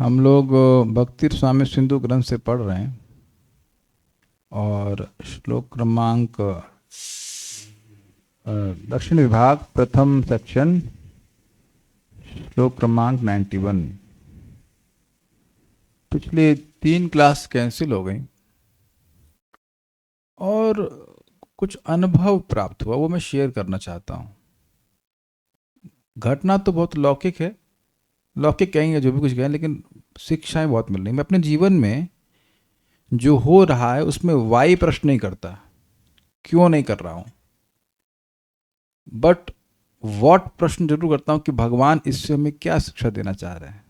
हम लोग भक्ति स्वामी सिंधु ग्रंथ से पढ़ रहे हैं और श्लोक क्रमांक दक्षिण विभाग प्रथम सेक्शन श्लोक क्रमांक 91। पिछले 3 क्लास कैंसिल हो गई और कुछ अनुभव प्राप्त हुआ, वो मैं शेयर करना चाहता हूँ। घटना तो बहुत लौकिक है, लौकिक कहेंगे जो भी कुछ कहें, लेकिन शिक्षाएं बहुत मिल रही। मैं अपने जीवन में जो हो रहा है उसमें वाई प्रश्न नहीं करता, क्यों नहीं कर रहा हूँ, बट व्हाट प्रश्न जरूर करता हूँ कि भगवान इससे हमें क्या शिक्षा देना चाह रहे हैं।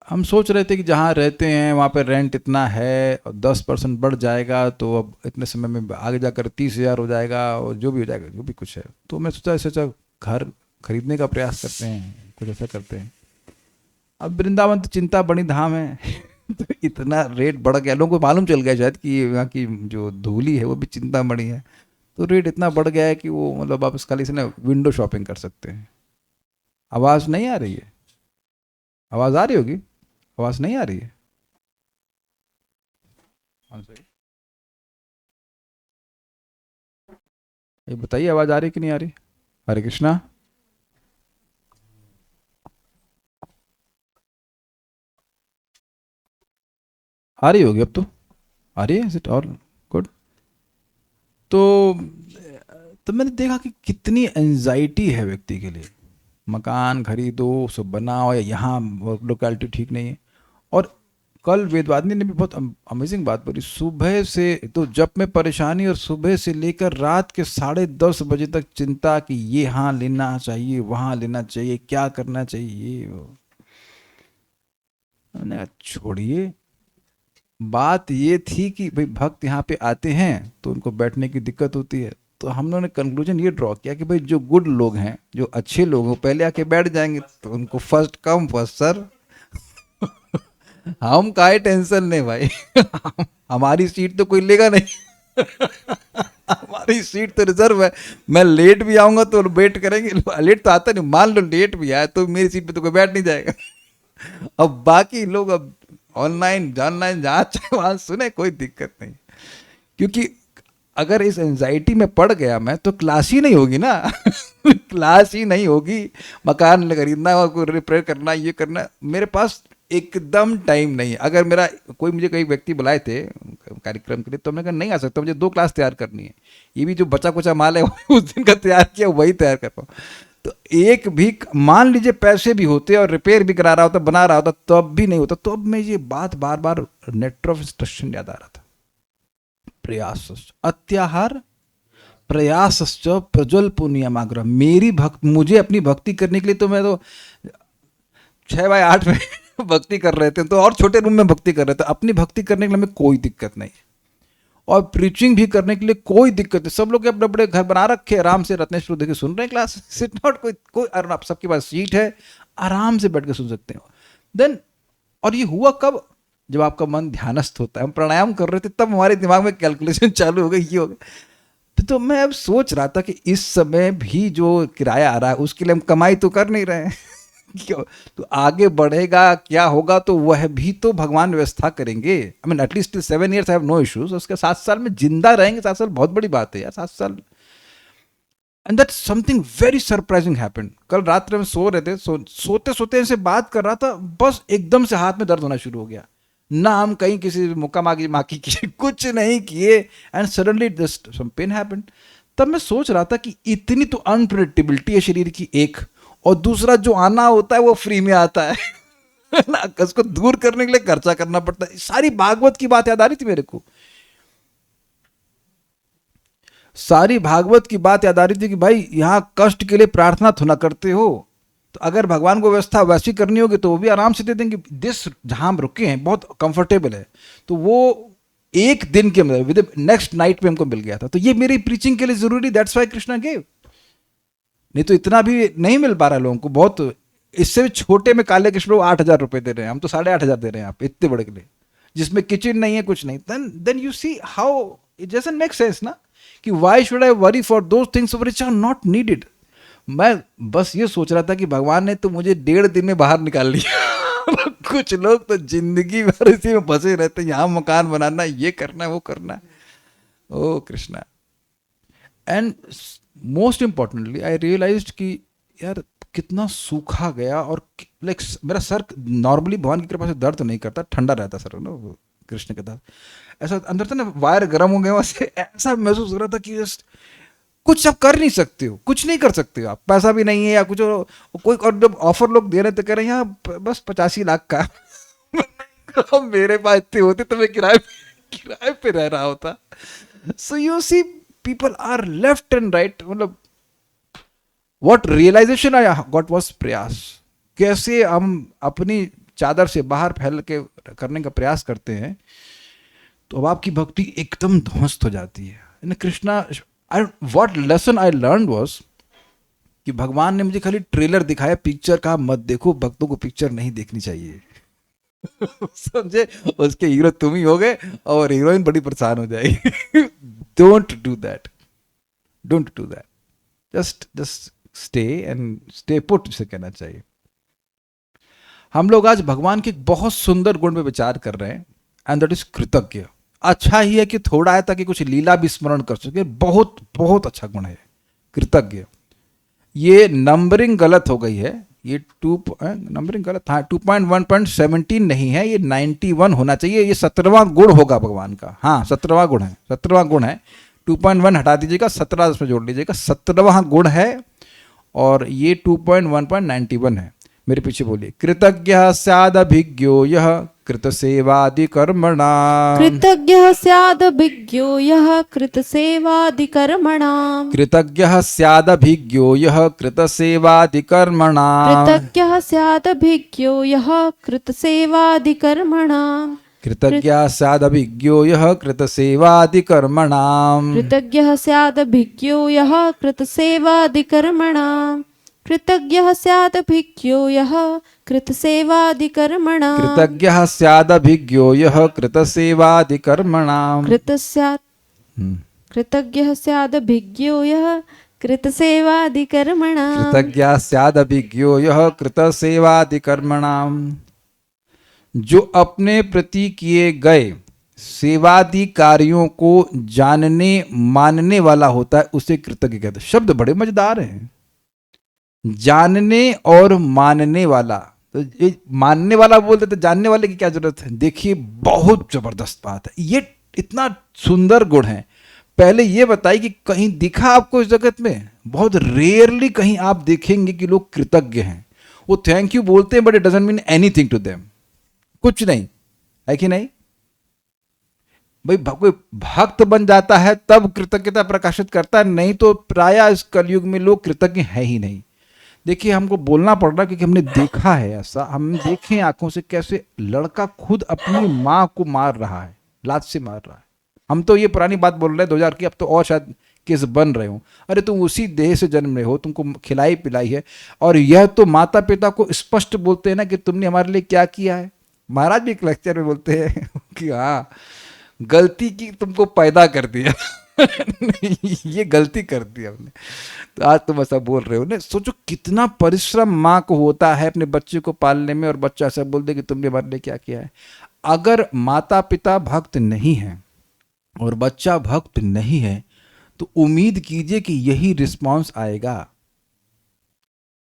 हम सोच रहे थे कि जहाँ रहते हैं वहाँ पे रेंट इतना है और 10% बढ़ जाएगा तो अब इतने समय में आगे जाकर 30,000 हो जाएगा और जो भी हो जाएगा, जो भी कुछ है। तो मैं सोचा ऐसे घर खरीदने का प्रयास करते हैं, कुछ ऐसा करते हैं। अब वृंदावन तो चिंता बड़ी धाम है तो इतना रेट बढ़ गया, लोगों को मालूम चल गया शायद कि यहाँ की जो धूली है वो भी चिंता बड़ी है। तो रेट इतना बढ़ गया है कि वो मतलब आप खाली से ना विंडो शॉपिंग कर सकते हैं। आवाज़ नहीं आ रही है? आवाज़ आ रही होगी? आवाज़ नहीं आ रही है? हाँ सही। ये बताइए, आवाज़ आ रही कि नहीं आ रही? हरे कृष्णा। आ रही होगी अब तो। आ रही है? Is it all good? तो मैंने देखा कि कितनी एंजाइटी है व्यक्ति के लिए। मकान खरीदो, सब बनाओ, या यहाँ लोकेलिटी ठीक नहीं है। और कल वेदवादिनी ने भी बहुत अमेजिंग बात बोली। सुबह से तो जब में परेशानी, और सुबह से लेकर रात के 10:30 बजे तक चिंता कि ये यहाँ लेना चाहिए, वहाँ लेना चाहिए, क्या करना चाहिए ये वो। मैंने कहा छोड़िए, बात ये थी कि भाई भक्त यहाँ पे आते हैं तो उनको बैठने की दिक्कत होती है। तो हम लोगों ने कंक्लूजन ये ड्रॉ किया कि भाई जो गुड लोग हैं, जो अच्छे लोग हैं, वो पहले आके बैठ जाएंगे तो उनको फर्स्ट कम फर्स्ट सर्व। हम काहे टेंशन नहीं भाई हमारी सीट तो कोई लेगा नहीं हमारी सीट तो रिजर्व है। मैं लेट भी आऊंगा तो वेट करेंगे। लेट तो आता नहीं, मान लो लेट भी आया तो मेरी सीट पे तो कोई बैठ नहीं जाएगा अब बाकी लोग अब ऑनलाइन ऑनलाइन जहाँ चाहे वहां सुने, कोई दिक्कत नहीं। क्योंकि अगर इस एंजाइटी में पड़ गया मैं तो क्लास ही नहीं होगी ना क्लास ही नहीं होगी। मकान खरीदना और रिपेयर करना, ये करना, मेरे पास एकदम टाइम नहीं है। अगर मेरा कोई, मुझे कई व्यक्ति बुलाए थे कार्यक्रम के लिए, तो मैंने कहा नहीं आ सकता, मुझे 2 क्लास तैयार करनी है। ये भी जो बचा कुचा माल है उस दिन का तैयार किया वही तैयार कर पाऊँ। तो एक भी, मान लीजिए पैसे भी होते और रिपेयर भी करा रहा होता, बना रहा होता, तो अब भी नहीं होता। तो अब मैं ये बात बार बार नेट ऑफ इंस्ट्रक्शन याद आ रहा था। प्रयास अत्याहार प्रयासश्च प्रज्वल पुण्यमाग्रह। मेरी भक्त, मुझे अपनी भक्ति करने के लिए तो मैं तो 6x8 में भक्ति कर रहे थे, तो और छोटे रूम में भक्ति कर रहे थे। अपनी भक्ति करने के लिए हमें कोई दिक्कत नहीं, और प्रीचिंग भी करने के लिए कोई दिक्कत नहीं। सब लोग अपने बड़े घर बना रखे, आराम से रत्नेश्वर देखे सुन रहे हैं क्लास। सिट नॉट कोई कोई आप सबके पास सीट है, आराम से बैठ के सुन सकते हो। देन, और ये हुआ कब? जब आपका मन ध्यानस्थ होता है। हम प्राणायाम कर रहे थे तब हमारे दिमाग में कैलकुलेशन चालू हो गई, ये हो गया। तो मैं अब सोच रहा था कि इस समय भी जो किराया आ रहा है उसके लिए हम कमाई तो कर नहीं रहे हैं क्यों? तो आगे बढ़ेगा क्या होगा तो वह भी तो भगवान व्यवस्था करेंगे। I mean at least 7 years I have no issues. उसके 7 साल में जिंदा रहेंगे, 7 साल बहुत बड़ी बात है यार, 7 साल। And that something very surprising happened. कल रात में सो रहे थे, सोते सोते ऐसे बात कर रहा था, बस एकदम से हाथ में दर्द होना शुरू हो गया। ना हम कहीं किसी मुक्का मागी माकी किए, कुछ नहीं किए, and suddenly just some pain happened. तब मैं सोच रहा था कि इतनी तो अनप्रेडिक्टेबिलिटी है शरीर की, एक, और दूसरा जो आना होता है वो फ्री में आता है ना, उसको दूर करने के लिए खर्चा करना पड़ता है। सारी भागवत की बात याद आ रही थी मेरे को, सारी भागवत की बात याद आ रही थी कि भाई यहाँ कष्ट के लिए प्रार्थना तो ना करते हो, तो अगर भगवान को व्यवस्था वैसी करनी होगी तो वो भी आराम से दे देंगे। दिस जहां हम रुके हैं बहुत कंफर्टेबल है, तो वो एक दिन के अंदर विद नेक्स्ट नाइट पे हमको मिल गया था। तो ये मेरी प्रीचिंग के लिए जरूरी, दैट्स व्हाई कृष्णा गेव। नहीं तो इतना भी नहीं मिल पा रहा लोगों को। बहुत इससे भी छोटे में काले कृष्ण 8,000 रुपए दे रहे हैं, हम तो 8,500 दे रहे हैं आप इतने बड़े के लिए, जिसमें किचन नहीं है, कुछ नहीं। Then you see how it doesn't make sense ना, कि why should I worry for those things which are not needed. मैं बस ये सोच रहा था कि भगवान ने तो मुझे 1.5 दिन में बाहर निकाल लिया। कुछ लोग तो जिंदगी भर इसी में फंसे रहते हैं, यहाँ मकान बनाना, ये करना, वो करना। ओ Krishna. And most importantly I realised कि यार कितना सूखा गया, और लाइक मेरा सर नॉर्मली भगवान की कृपा से दर्द नहीं करता, ठंडा रहता सर ना कृष्ण के साथ, ऐसा अंदर था ना वायर गर्म हो गया वैसे, ऐसा महसूस हो रहा था कि जस्ट कुछ आप कर नहीं सकते हो, कुछ नहीं कर सकते हो आप, पैसा भी नहीं है या कुछ कोई, और जब ऑफर लोग दे रहे तो कह रहे हैं यहाँ बस 85 लाख का। अब मेरे पास इतने होते तो मैं किराए पे रह रहा होता। So you see people are left and right, मतलब what realisation I got was प्रयास। कैसे हम अपनी चादर से बाहर फैल के करने का प्रयास करते हैं तो अब आपकी भक्ति एकदम ध्वस्त हो जाती है। In Krishna, what lesson I learn was कि भगवान ने मुझे खाली ट्रेलर दिखाया, पिक्चर का मत देखो, भक्तों को पिक्चर नहीं देखनी चाहिए। समझे, उसके हीरो तुम ही हो गए और हीरोइन बड़ी परेशान हो जाएगी। Don't do that, don't do that, just stay and stay put, जिसे कहना चाहिए। हम लोग आज भगवान के एक बहुत सुंदर गुण में विचार कर रहे हैं, एंड दैट इज कृतज्ञ। अच्छा ही है कि थोड़ा है ताकि कुछ लीला भी स्मरण कर सके, बहुत बहुत अच्छा गुण है कृतज्ञ। ये नंबरिंग गलत हो गई है, ये नंबरिंग गलत, हाँ 2.1.17 नहीं है, ये 91 होना चाहिए, ये 17वां गुण होगा भगवान का। हाँ 17वां गुण है, 17वां गुण है, 2.1 हटा दीजिएगा, 17 उसमें जोड़ लीजिएगा, 17वां गुण है, और ये 2.1.91 है। मेरे पीछे बोलिए, कृतज्ञ स्यादभिज्ञो यः कृतसेवादि कर्मणा, कृतज्ञ स्यादभिज्ञो यः कृतसेवादि कर्मणा, कृतज्ञ स्यादभिज्ञो यः कृतसेवादि कर्मणा, कृतज्ञ स्यादभिज्ञो यः कृतसेवादि कर्मणा, कृतज्ञ स्यादभिज्ञो यः कृतसेवादि कर्मणा, कृतज्ञ स्यादभिज्ञो यः कृतसेवादि कर्मणा, कृतज्ञ स्यादभिज्ञो यः कृतसेवादि कर्मणा, कृतज्ञ स्यादभिज्ञो यः कृतसेवादि कर्मणा, कृतज्ञ स्यादभिज्ञो यः कृतसेवादि कर्मणा, कृतज्ञ स्यादभिज्ञो यः कृतसेवादि कर्मणा। जो अपने प्रति किए गए सेवादि कार्यों को जानने मानने वाला होता है उसे कृतज्ञ कहते हैं। शब्द बड़े मजेदार हैं, जानने और मानने वाला। तो ये मानने वाला बोलते तो जानने वाले की क्या जरूरत है। देखिए बहुत जबरदस्त बात है, ये इतना सुंदर गुण है। पहले ये बताइए कि कहीं दिखा आपको इस जगत में? बहुत रेयरली कहीं आप देखेंगे कि लोग कृतज्ञ हैं। वो थैंक यू बोलते हैं but it doesn't mean anything to them, कुछ नहीं है कि नहीं भाई। कोई भक्त बन जाता है तब कृतज्ञता प्रकाशित करता है, नहीं तो प्राय इस कलयुग में लोग कृतज्ञ है ही नहीं। देखिए हमको बोलना पड़ रहा है क्योंकि हमने देखा है ऐसा, हम देखे आंखों से कैसे लड़का खुद अपनी माँ को मार रहा है, लात से मार रहा है। हम तो ये पुरानी बात बोल रहे हैं 2000 की, अब तो और शायद केस बन रहे हो। अरे तुम उसी देह से जन्म रहे हो, तुमको खिलाई पिलाई है, और यह तो माता पिता को स्पष्ट बोलते हैं ना कि तुमने हमारे लिए क्या किया है। महाराज भी एक लेक्चर में बोलते हैं कि हाँ गलती की, तुमको पैदा कर दिया। ये गलती कर दी हमने, तो आज तुम ऐसा बोल रहे हो ना। सोचो कितना परिश्रम माँ को होता है अपने बच्चे को पालने में, और बच्चा ऐसा बोल दे कि तुमने हमारे लिए क्या किया है। अगर माता पिता भक्त नहीं है और बच्चा भक्त नहीं है तो उम्मीद कीजिए कि यही रिस्पॉन्स आएगा।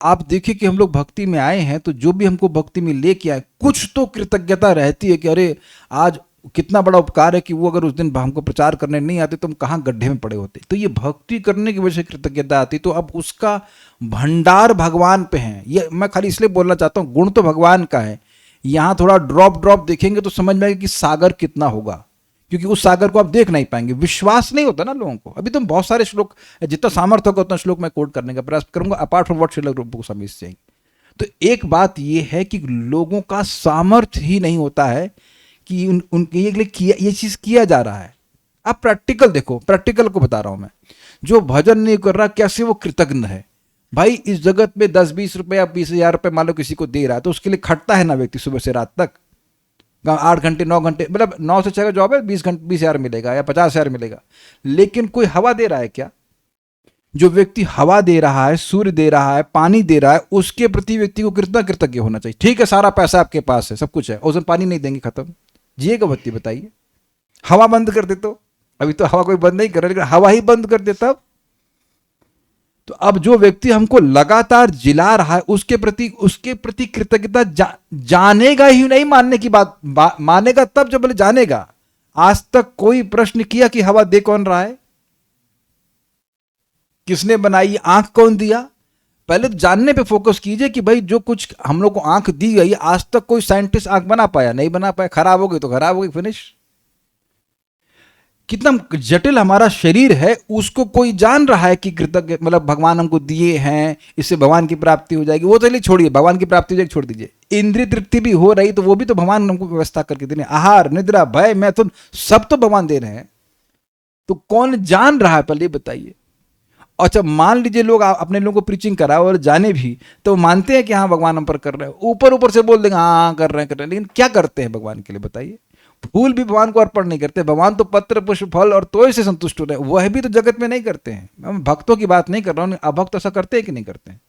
आप देखिए कि हम लोग भक्ति में आए हैं तो जो भी हमको भक्ति में लेके आए कुछ तो कृतज्ञता रहती है कि अरे आज कितना बड़ा उपकार है कि वो अगर उस दिन हमको प्रचार करने नहीं आते तो हम कहाँ गड्ढे में पड़े होते। तो ये भक्ति करने की वजह से कृतज्ञता आती, तो अब उसका भंडार भगवान पे है। ये मैं खाली इसलिए बोलना चाहता हूँ, गुण तो भगवान का है, यहाँ थोड़ा ड्रॉप ड्रॉप देखेंगे तो समझ में आएगा कि सागर कितना होगा, क्योंकि उस सागर को आप देख नहीं पाएंगे, विश्वास नहीं होता ना लोगों को। अभी तो बहुत सारे श्लोक, जितना सामर्थ्य होगा उतना श्लोक मैं कोट करने का प्रयास करूंगा apart from what Srila Goswami is saying. तो एक बात ये है कि लोगों का सामर्थ्य ही नहीं होता है कि उनके ये चीज किया जा रहा है। आप प्रैक्टिकल देखो, प्रैक्टिकल को बता रहा हूं मैं। जो भजन नहीं कर रहा कैसे वो कृतज्ञ है भाई। इस जगत में 10-20 रुपए या 20,000 रुपए मान लो किसी को दे रहा है तो उसके लिए खटता है ना व्यक्ति सुबह से रात तक, 8 घंटे 9 घंटे, मतलब 9 से 6 का जॉब है, 20,000 मिलेगा या 50,000 मिलेगा। लेकिन कोई हवा दे रहा है क्या? जो व्यक्ति हवा दे रहा है, सूर्य दे रहा है, पानी दे रहा है, उसके प्रति व्यक्ति को कितना कृतज्ञ होना चाहिए। ठीक है, सारा पैसा आपके पास है, सब कुछ है, उसमें पानी नहीं देंगे, खत्म, जिएगा बत्ती, बताइए। हवा बंद कर दे तो, अभी तो हवा कोई बंद नहीं कर रहा, लेकिन हवा ही बंद कर दे तब तो अब जो व्यक्ति हमको लगातार जिला रहा है उसके प्रति कृतज्ञता जानेगा ही नहीं। मानने की बात मानेगा तब जब बोले जानेगा। आज तक कोई प्रश्न किया कि हवा दे कौन रहा है, किसने बनाई, आंख कौन दिया? पहले तो जानने पे फोकस कीजिए कि भाई जो कुछ हम लोग को आंख दी गई, आज तक कोई साइंटिस्ट आंख बना पाया? नहीं बना पाया। खराब हो गई तो खराब हो गई, फिनिश। कितना जटिल हमारा शरीर है, उसको कोई जान रहा है कि कृतज्ञ मतलब भगवान हमको दिए हैं, इससे भगवान की प्राप्ति हो जाएगी। वो चलिए छोड़िए, भगवान की प्राप्ति हो जाएगी, छोड़ दीजिए। इंद्रिय तृप्ति भी हो रही तो वो भी तो भगवान हमको व्यवस्था करके दे रहे हैं। आहार, निद्रा, भय, मैथुन, सब तो भगवान दे रहे हैं। तो कौन जान रहा है, पहले बताइए। अच्छा, मान लीजिए लोग अपने लोगों को प्रीचिंग कराओ और जाने भी तो मानते हैं कि हाँ भगवान हम पर कर रहे हैं, ऊपर ऊपर से बोल देंगे हाँ कर रहे हैं, लेकिन क्या करते हैं भगवान के लिए, बताइए। फूल भी भगवान को अर्पण नहीं करते। भगवान तो पत्र पुष्प फल और तोय से संतुष्ट हो रहे हैं, वह भी तो जगत में नहीं करते हैं। मैं भक्तों की बात नहीं कर रहा हूँ, अभक्त ऐसा करते हैं कि नहीं करते हैं?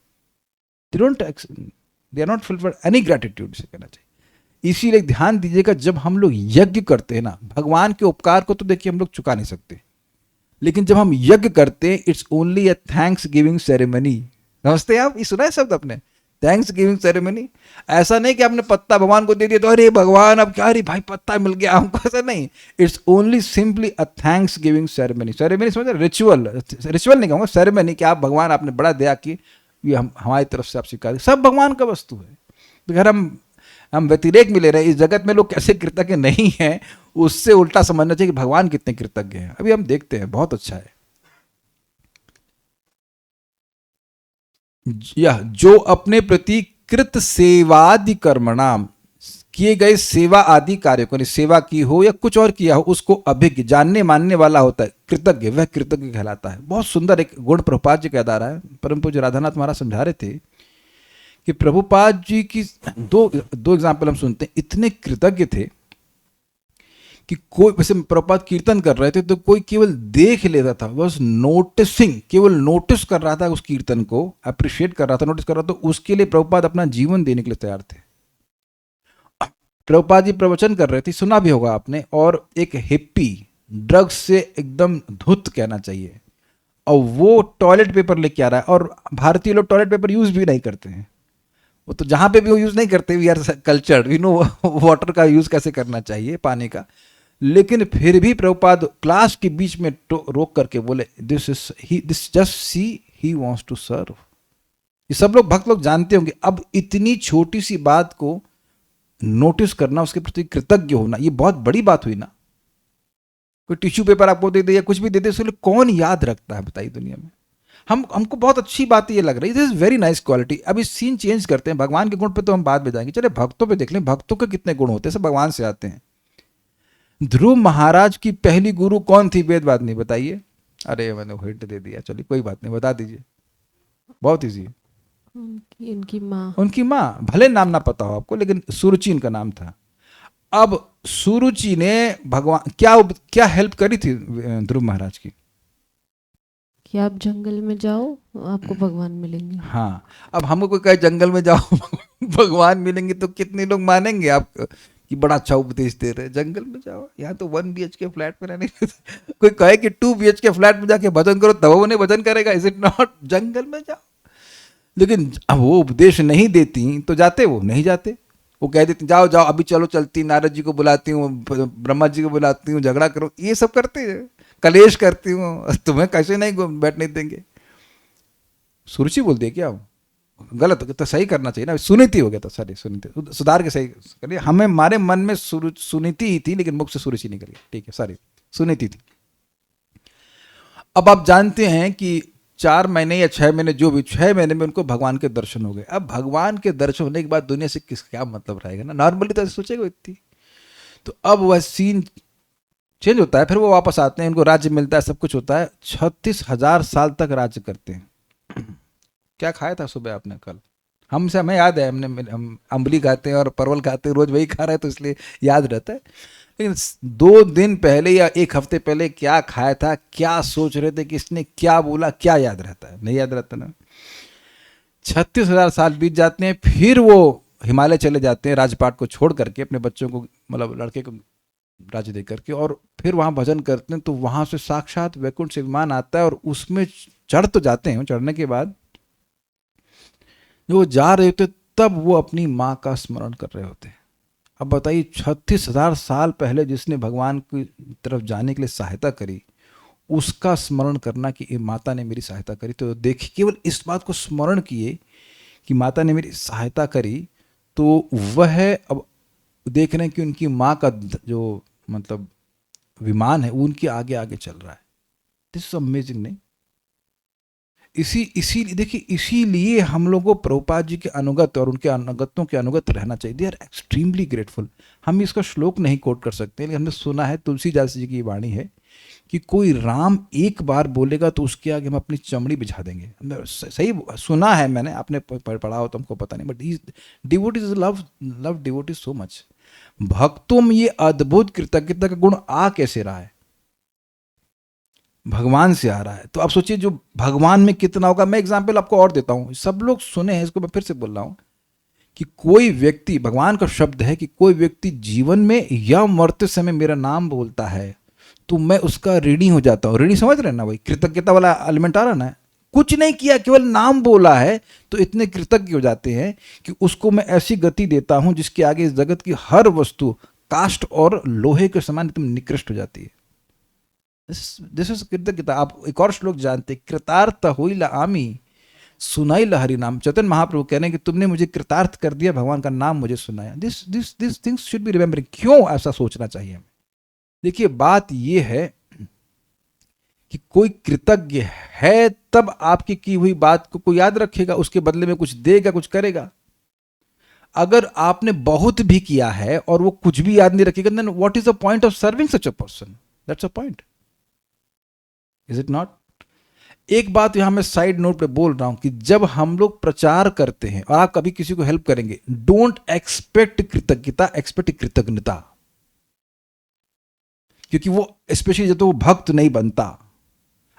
They are not fulfilled any gratitude से कहना चाहिए। इसीलिए ध्यान दीजिएगा, जब हम लोग यज्ञ करते हैं ना, भगवान के उपकार को तो देखिए हम लोग चुका नहीं सकते, लेकिन जब हम यज्ञ करते हैं it's only a thanks giving ceremony. समझते हैं आप? ये सुना है शब्द आपने, थैंक्स गिविंग सेरेमनी। ऐसा नहीं कि आपने पत्ता भगवान को दे दिया तो अरे भगवान अब क्या, अरे भाई पत्ता मिल गया हमको, ऐसा नहीं। It's only simply a thanks giving ceremony. Ceremony समझ रहे? रिचुअल नहीं कहूँगा, सेरेमनी। कि आप भगवान आपने बड़ा दया की, ये हमारी तरफ से आप स्वीकार, सब भगवान का वस्तु है। तो अगर हम व्यतिरेक मिले रहे, इस जगत में लोग कैसे कृतज्ञ नहीं हैं, उससे उल्टा समझना चाहिए कि भगवान कितने कृतज्ञ हैं। अभी हम देखते हैं, बहुत अच्छा है। यह जो अपने प्रति कृत सेवादि कर्मणाम, किए गए सेवा आदि कार्य को, सेवा की हो या कुछ और किया हो, उसको अभिज्ञ जानने मानने वाला होता है, कृतज्ञ, वह कृतज्ञ कहलाता है। बहुत सुंदर एक गुण प्रभुपाद जी का याद आ रहा है। परम पूज्य राधानाथ महाराज समझा रहे थे कि प्रभुपाद जी की दो एग्जाम्पल हम सुनते हैं। इतने कृतज्ञ थे कि कोई, वैसे प्रभुपाद कीर्तन कर रहे थे तो कोई केवल देख लेता था, बस नोटिसिंग, केवल नोटिस कर रहा था उस कीर्तन को, अप्रिशिएट कर रहा था, नोटिस कर रहा था, तो उसके लिए प्रभुपाद अपना जीवन देने के लिए तैयार थे। प्रभुपाद जी प्रवचन कर रहे थे, सुना भी होगा आपने, और एक हिप्पी, ड्रग्स से एकदम धुत कहना चाहिए, और वो टॉयलेट पेपर लेके आ रहा है। और भारतीय लोग टॉयलेट पेपर यूज भी नहीं करते हैं, वो तो जहां पे भी वो यूज नहीं करते, we are cultured, we know water का यूज कैसे करना चाहिए, पानी का। लेकिन फिर भी प्रभुपाद क्लास के बीच में रोक करके बोले, this just see he wants to serve. ये सब लोग भक्त लोग जानते होंगे। अब इतनी छोटी सी बात को नोटिस करना, उसके प्रति कृतज्ञ होना, ये बहुत बड़ी बात हुई ना। कोई टिश्यू पेपर आपको दे दे या कुछ भी दे दे, उसके लिए कौन याद रखता है, बताइए दुनिया में। हमको बहुत अच्छी बात ये लग रही है, this is very nice quality. अब इस सीन चेंज करते हैं, भगवान के गुण पे तो हम बाद में जाएंगे, चले भक्तों पे देख लें, भक्तों के कितने गुण होते हैं, सब भगवान से आते हैं। ध्रुव महाराज की पहली गुरु कौन थी, वेदवाद नहीं, बताइए। अरे मैंने हिंट दे दिया, चलिए कोई बात नहीं, बता दीजिए, बहुत ईजी है। उनकी माँ, भले नाम ना पता हो आपको, लेकिन सुरुचि इनका नाम था। अब सुरुचि ने भगवान क्या हेल्प करी थी ध्रुव महाराज की, कि आप जंगल में जाओ, आपको भगवान मिलेंगे। हाँ, अब हमको कोई कहे जंगल में जाओ भगवान मिलेंगे तो कितने लोग मानेंगे आप कि बड़ा अच्छा उपदेश दे रहे हैं। जंगल में जाओ, यहाँ तो 1 BHK फ्लैट में रहने कोई कहे कि 2 BHK फ्लैट में जाके भजन करो, तब उन्हें भजन करेगा, इज इट नॉट? जंगल में जाओ। लेकिन अब वो उपदेश नहीं देती तो जाते, वो नहीं जाते, वो कह देती जाओ जाओ अभी चलो चलती, नारद जी को बुलाती हूँ, ब्रह्मा जी को बुलाती हूँ, झगड़ा करो, ये सब करते हैं, कलेश करती हूँ, तुम्हें कैसे नहीं बैठने देंगे। सुरुचि बोल दिया क्या? गलत तो सही करना चाहिए ना, सुनीति हो गया था, सॉरी सुनीति, सुधार के सही करिए। हमें हमारे मन में सुनीति ही थी, लेकिन मुख से सुरुचि निकली, ठीक है, सॉरी सुनीति थी। अब आप जानते हैं कि 4 महीने या 6 महीने, जो भी 6 महीने में उनको भगवान के दर्शन हो गए। अब भगवान के दर्शन होने के बाद दुनिया से क्या मतलब रहेगा ना, नॉर्मली तो सोचेगा इतनी। तो अब वह सीन चेंज होता है, फिर वो वापस आते हैं, उनको राज्य मिलता है, सब कुछ होता है। 36,000 साल तक राज्य करते हैं। क्या खाया था सुबह आपने कल? हमें याद है, हम अम्बली खाते हैं और परवल खाते हैं, रोज वही खा रहे हैं तो इसलिए याद रहता है। लेकिन 2 दिन पहले या 1 हफ्ते पहले क्या खाया था, क्या सोच रहे थे, किसने क्या बोला, क्या याद रहता है? नहीं याद रहता ना। 36,000 साल बीत जाते हैं, फिर वो हिमालय चले जाते हैं राजपाट को छोड़ करके, अपने बच्चों को, मतलब लड़के को राज्य दे करके, और फिर वहाँ भजन करते हैं। तो वहाँ से साक्षात वैकुंठ से विमान आता है और उसमें चढ़ तो जाते हैं। चढ़ने के बाद जो वो जा रहे होते, तब वो अपनी माँ का स्मरण कर रहे होते हैं। अब बताइए, 36,000 साल पहले जिसने भगवान की तरफ जाने के लिए सहायता करी, उसका स्मरण करना कि ये माता ने मेरी सहायता करी। तो देखिए, केवल इस बात को स्मरण किए कि माता ने मेरी सहायता करी, तो वह अब देख रहे हैं कि उनकी माँ का जो मतलब विमान है वो उनके आगे आगे चल रहा है। दिस इज अमेजिंग, नहीं? इसी देखिए, इसीलिए हम लोगों को प्रभुपाद जी के अनुगत और उनके अनुगतों के अनुगत रहना चाहिए। They are extremely grateful. हम इसका श्लोक नहीं कोट कर सकते, लेकिन हमने सुना है, तुलसीदास जी की वाणी है कि कोई राम एक बार बोलेगा तो उसके आगे हम अपनी चमड़ी बिछा देंगे। सही सुना है मैंने, आपने पढ़ा हो तो हमको पता नहीं, but devotees love devotees so much. भक्तों में ये अद्भुत कृतज्ञता का गुण आ कैसे रहा है? भगवान से आ रहा है। तो आप सोचिए जो भगवान में कितना होगा। मैं एग्जाम्पल आपको और देता हूं, सब लोग सुने हैं इसको, मैं फिर से बोल रहा हूं कि कोई व्यक्ति, भगवान का शब्द है कि कोई व्यक्ति जीवन में या मरते समय मेरा नाम बोलता है तो मैं उसका ऋणी हो जाता हूं। ऋणी समझ रहे ना भाई, कृतज्ञता वाला एलिमेंट आ रहा ना। कुछ नहीं किया, केवल नाम बोला है तो इतने कृतज्ञ हो जाते हैं कि उसको मैं ऐसी गति देता हूं जिसके आगे इस जगत की हर वस्तु काष्ठ और लोहे के समान एकदम निकृष्ट हो जाती है। दिस इज कृतज्ञता। आप एक और श्लोक जानते, कृतार्थ होइला आमी सुनाई हरि नाम। चैतन्य महाप्रभु कह रहे हैं कि तुमने मुझे कृतार्थ कर दिया, भगवान का नाम मुझे सुनाया। This things should be remembering. क्यों ऐसा सोचना चाहिए? देखिए, बात यह है कि कोई कृतज्ञ है तब आपकी की हुई बात को कोई याद रखेगा, उसके बदले में कुछ देगा, कुछ करेगा। अगर आपने बहुत भी किया है और वो कुछ भी याद नहीं रखेगा, then what is the point of serving such a person? That's a point, is it not? एक बात यहां मैं साइड नोट पे बोल रहा हूं कि जब हम लोग प्रचार करते हैं और आप कभी किसी को हेल्प करेंगे, डोंट एक्सपेक्ट कृतज्ञता, एक्सपेक्ट कृतज्ञता। क्योंकि वो स्पेशली जब तो वो भक्त नहीं बनता।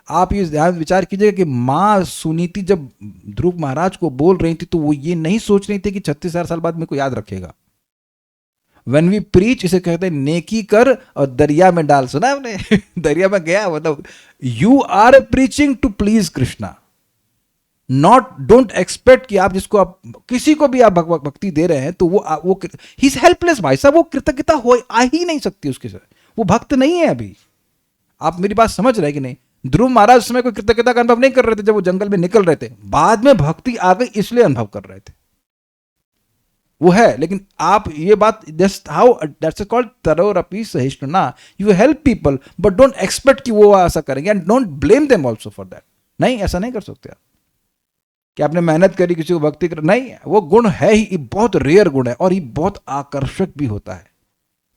आप ये ध्यान विचार कीजिएगा कि माँ सुनीति जब ध्रुव महाराज को बोल रही थी तो वो ये नहीं सोच रही थी कि 36,000 साल बाद मेरे को याद रखेगा। When we preach, इसे कहते हैं नेकी कर और दरिया में डाल। सुना आपने? दरिया में गया मतलब you are preaching to please Krishna, not don't expect कि आप जिसको आप किसी को भी आप भक्ति दे रहे हैं तो वो ही इज हेल्पलेस। भाई साहब, वो कृतज्ञता हो आ ही नहीं सकती उसके साथ, वो भक्त नहीं है अभी। आप मेरी बात समझ रहे हैं कि नहीं? ध्रुव महाराज उस समय कोई कृतज्ञता का अनुभव नहीं कर रहे थे जब वो जंगल में निकल रहे थे, बाद में भक्ति आ गई इसलिए अनुभव कर रहे थे। वो है, लेकिन आप ये बात, जस्ट हाउ दैट्स कॉल्ड तरोरपि सहिष्णुना। You help people but don't expect कि वो ऐसा करेंगे, and don't blame them also for that. नहीं, ऐसा नहीं कर सकते आप कि आपने मेहनत करी किसी को भक्ति कर, नहीं। वो गुण है ही, बहुत रेयर गुण है और ये बहुत आकर्षक भी होता है,